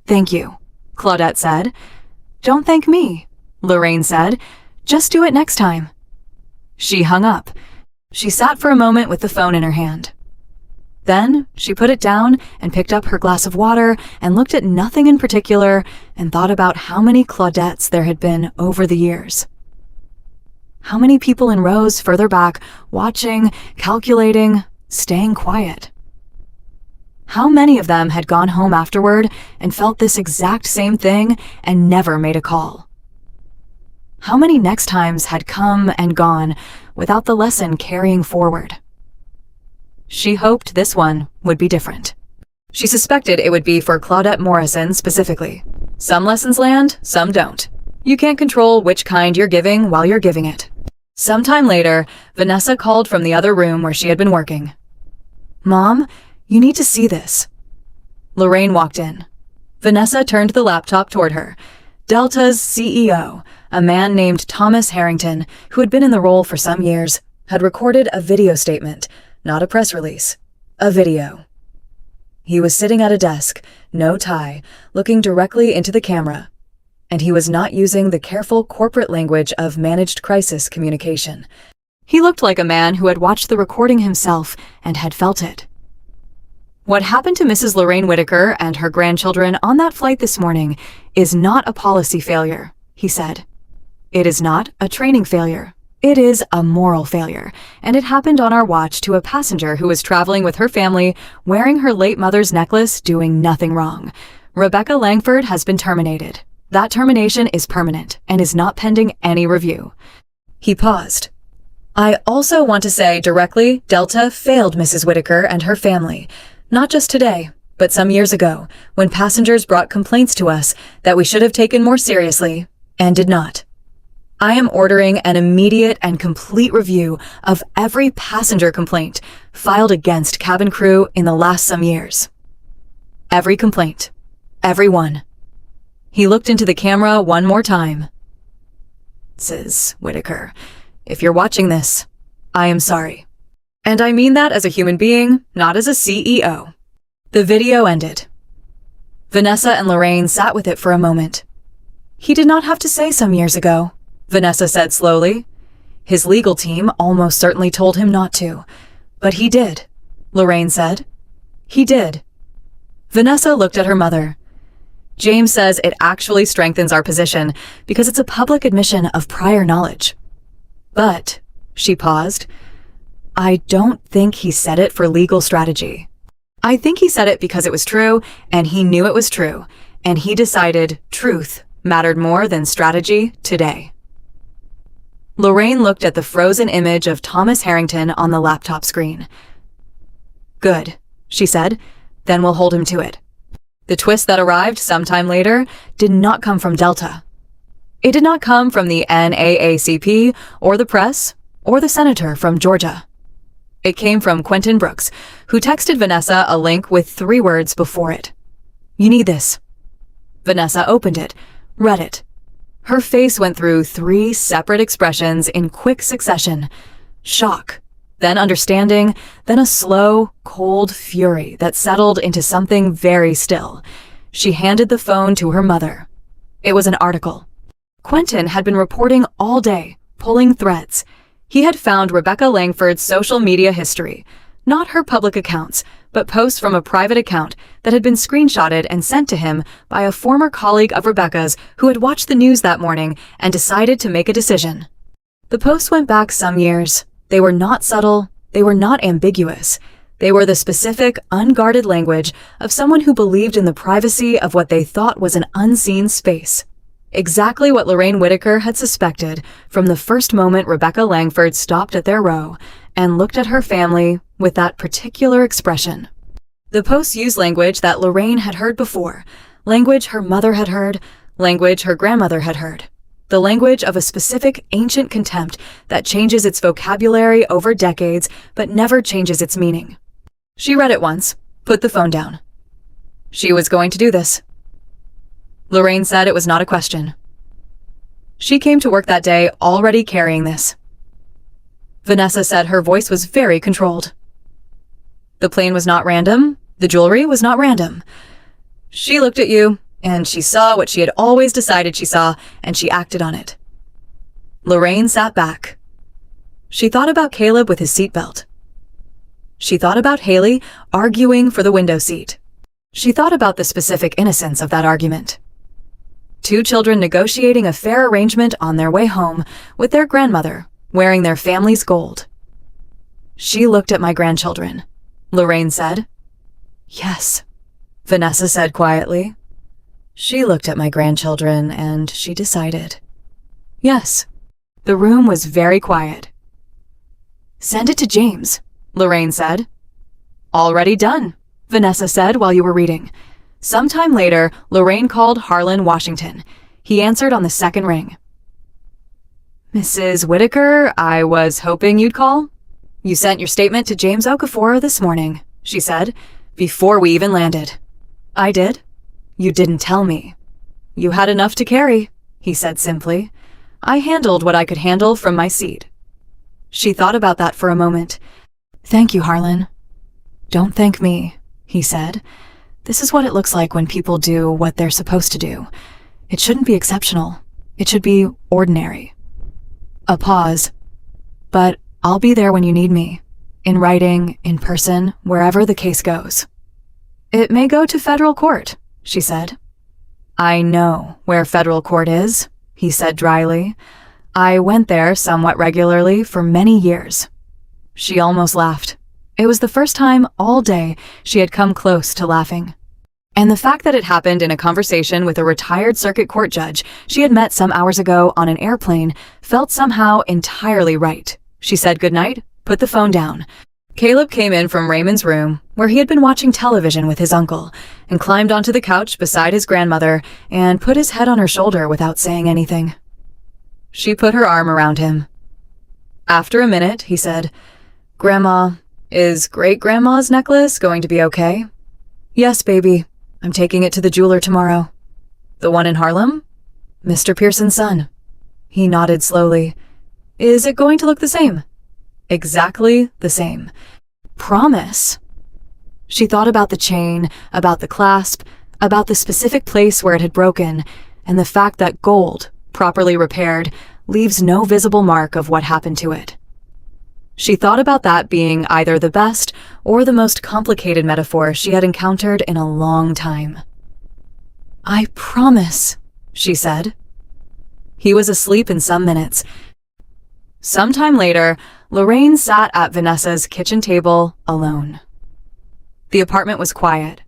"Thank you," Claudette said. "Don't thank me," Lorraine said. "Just do it next time." She hung up. She sat for a moment with the phone in her hand. Then she put it down and picked up her glass of water and looked at nothing in particular and thought about how many Claudettes there had been over the years. How many people in rows further back, watching, calculating, staying quiet. How many of them had gone home afterward and felt this exact same thing and never made a call? How many next times had come and gone without the lesson carrying forward? She hoped this one would be different. She suspected it would be for Claudette Morrison specifically. Some lessons land, some don't. You can't control which kind you're giving while you're giving it. Sometime later, Vanessa called from the other room where she had been working. "Mom, you need to see this." Lorraine walked in. Vanessa turned the laptop toward her. Delta's CEO, a man named Thomas Harrington, who had been in the role for some years, had recorded a video statement, not a press release. A video. He was sitting at a desk, no tie, looking directly into the camera. And he was not using the careful corporate language of managed crisis communication. He looked like a man who had watched the recording himself and had felt it. "What happened to Mrs. Lorraine Whitaker and her grandchildren on that flight this morning is not a policy failure," he said. "It is not a training failure. It is a moral failure, and it happened on our watch to a passenger who was traveling with her family, wearing her late mother's necklace, doing nothing wrong. Rebecca Langford has been terminated. That termination is permanent and is not pending any review." He paused. "I also want to say directly, Delta failed Mrs. Whitaker and her family. Not just today, but some years ago, when passengers brought complaints to us that we should have taken more seriously, and did not. I am ordering an immediate and complete review of every passenger complaint filed against cabin crew in the last some years. Every complaint. Every one." He looked into the camera one more time. "Mrs. Whitaker, if you're watching this, I am sorry. And I mean that as a human being, not as a CEO." The video ended. Vanessa and Lorraine sat with it for a moment. "He did not have to say some years ago," Vanessa said slowly. "His legal team almost certainly told him not to. But he did," Lorraine said. "He did." Vanessa looked at her mother. "James says it actually strengthens our position because it's a public admission of prior knowledge. But," she paused, "I don't think he said it for legal strategy. I think he said it because it was true, and he knew it was true, and he decided truth mattered more than strategy today." Lorraine looked at the frozen image of Thomas Harrington on the laptop screen. "Good," she said, "then we'll hold him to it." The twist that arrived sometime later did not come from Delta. It did not come from the NAACP or the press or the senator from Georgia. It came from Quentin Brooks, who texted Vanessa a link with 3 words before it. "You need this." Vanessa opened it, read it. Her face went through 3 separate expressions in quick succession. Shock, then understanding, then a slow, cold fury that settled into something very still. She handed the phone to her mother. It was an article. Quentin had been reporting all day, pulling threads. He had found Rebecca Langford's social media history, not her public accounts, but posts from a private account that had been screenshotted and sent to him by a former colleague of Rebecca's who had watched the news that morning and decided to make a decision. The posts went back some years. They were not subtle. They were not ambiguous. They were the specific, unguarded language of someone who believed in the privacy of what they thought was an unseen space. Exactly what Lorraine Whitaker had suspected from the first moment Rebecca Langford stopped at their row and looked at her family with that particular expression. The posts used language that Lorraine had heard before, language her mother had heard, language her grandmother had heard, the language of a specific ancient contempt that changes its vocabulary over decades but never changes its meaning. She read it once, put the phone down. She was going to do this. Lorraine said it was not a question. She came to work that day already carrying this. Vanessa said her voice was very controlled. The plane was not random. The jewelry was not random. She looked at you, and she saw what she had always decided she saw, and she acted on it. Lorraine sat back. She thought about Caleb with his seatbelt. She thought about Haley arguing for the window seat. She thought about the specific innocence of that argument. 2 children negotiating a fair arrangement on their way home with their grandmother, wearing their family's gold. She looked at my grandchildren, Lorraine said. Yes, Vanessa said quietly. She looked at my grandchildren and she decided. Yes. The room was very quiet. Send it to James, Lorraine said. Already done, Vanessa said while you were reading. Sometime later, Lorraine called Harlan Washington. He answered on the second ring. Mrs. Whitaker, I was hoping you'd call. You sent your statement to James Okafor this morning, she said, before we even landed. I did. You didn't tell me. You had enough to carry, he said simply. I handled what I could handle from my seat. She thought about that for a moment. Thank you, Harlan. Don't thank me, he said. This is what it looks like when people do what they're supposed to do. It shouldn't be exceptional. It should be ordinary. A pause. But I'll be there when you need me. In writing, in person, wherever the case goes. It may go to federal court, she said. I know where federal court is, he said dryly. I went there somewhat regularly for many years. She almost laughed. It was the first time all day she had come close to laughing. And the fact that it happened in a conversation with a retired circuit court judge she had met some hours ago on an airplane felt somehow entirely right. She said goodnight, put the phone down. Caleb came in from Raymond's room, where he had been watching television with his uncle, and climbed onto the couch beside his grandmother and put his head on her shoulder without saying anything. She put her arm around him. After a minute, he said, Grandma, is great-grandma's necklace going to be okay? Yes, baby. I'm taking it to the jeweler tomorrow. The one in Harlem? Mr. Pearson's son. He nodded slowly. Is it going to look the same? Exactly the same. Promise. She thought about the chain, about the clasp, about the specific place where it had broken, and the fact that gold, properly repaired, leaves no visible mark of what happened to it. She thought about that being either the best or the most complicated metaphor she had encountered in a long time. I promise, she said. He was asleep in some minutes. Sometime later, Lorraine sat at Vanessa's kitchen table alone. The apartment was quiet.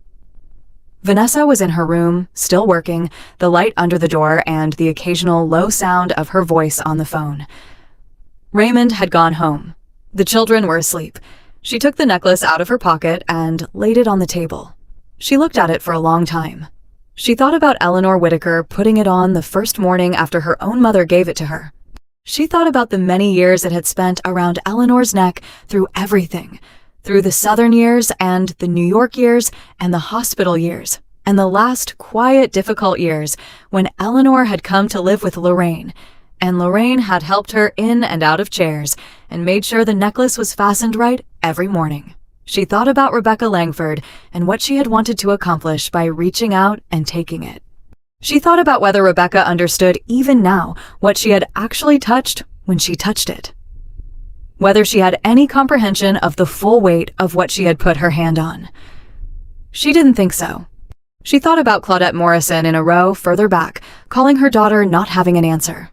Vanessa was in her room, still working, the light under the door and the occasional low sound of her voice on the phone. Raymond had gone home. The children were asleep. She took the necklace out of her pocket and laid it on the table. She looked at it for a long time. She thought about Eleanor Whitaker putting it on the first morning after her own mother gave it to her. She thought about the many years it had spent around Eleanor's neck through everything, through the Southern years and the New York years and the hospital years, and the last quiet, difficult years when Eleanor had come to live with Lorraine, and Lorraine had helped her in and out of chairs and made sure the necklace was fastened right every morning. She thought about Rebecca Langford and what she had wanted to accomplish by reaching out and taking it. She thought about whether Rebecca understood even now what she had actually touched when she touched it. Whether she had any comprehension of the full weight of what she had put her hand on. She didn't think so. She thought about Claudette Morrison in a row further back, calling her daughter not having an answer.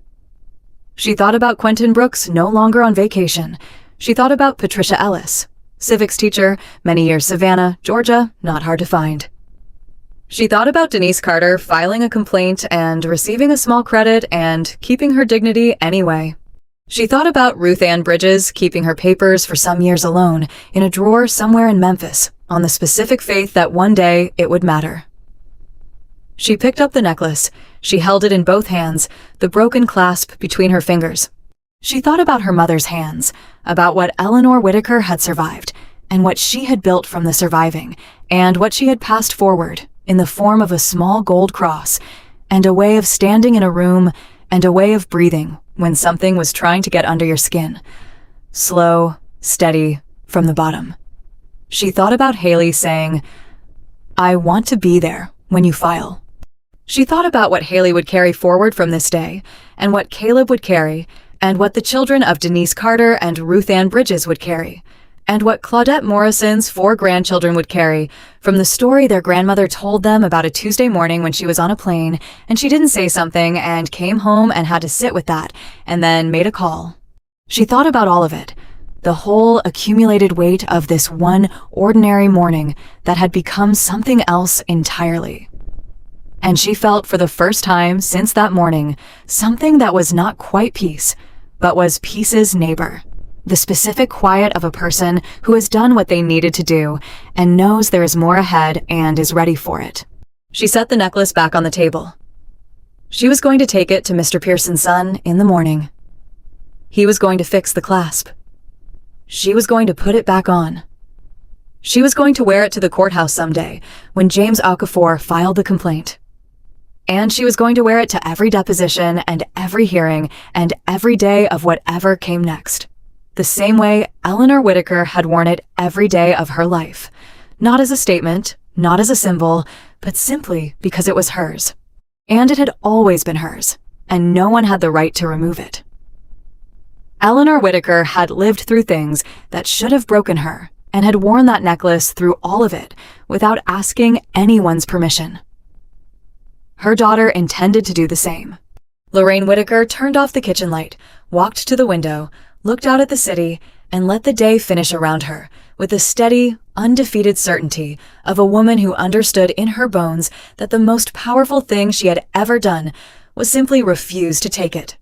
She thought about Quentin Brooks no longer on vacation. She thought about Patricia Ellis, civics teacher, many years Savannah, Georgia, not hard to find. She thought about Denise Carter filing a complaint and receiving a small credit and keeping her dignity anyway. She thought about Ruth Ann Bridges keeping her papers for some years alone in a drawer somewhere in Memphis, on the specific faith that one day it would matter. She picked up the necklace. She held it in both hands, the broken clasp between her fingers. She thought about her mother's hands, about what Eleanor Whitaker had survived, and what she had built from the surviving, and what she had passed forward in the form of a small gold cross, and a way of standing in a room, and a way of breathing when something was trying to get under your skin. Slow, steady, from the bottom. She thought about Haley saying, I want to be there when you file. She thought about what Haley would carry forward from this day, and what Caleb would carry, and what the children of Denise Carter and Ruth Ann Bridges would carry, and what Claudette Morrison's 4 grandchildren would carry from the story their grandmother told them about a Tuesday morning when she was on a plane, and she didn't say something and came home and had to sit with that, and then made a call. She thought about all of it, the whole accumulated weight of this one ordinary morning that had become something else entirely. And she felt for the first time since that morning something that was not quite peace, but was peace's neighbor. The specific quiet of a person who has done what they needed to do and knows there is more ahead and is ready for it. She set the necklace back on the table. She was going to take it to Mr. Pearson's son in the morning. He was going to fix the clasp. She was going to put it back on. She was going to wear it to the courthouse someday when James Okafor filed the complaint. And she was going to wear it to every deposition and every hearing and every day of whatever came next. The same way Eleanor Whitaker had worn it every day of her life. Not as a statement, not as a symbol, but simply because it was hers. And it had always been hers, and no one had the right to remove it. Eleanor Whitaker had lived through things that should have broken her and had worn that necklace through all of it without asking anyone's permission. Her daughter intended to do the same. Lorraine Whitaker turned off the kitchen light, walked to the window, looked out at the city, and let the day finish around her with the steady, undefeated certainty of a woman who understood in her bones that the most powerful thing she had ever done was simply refuse to take it.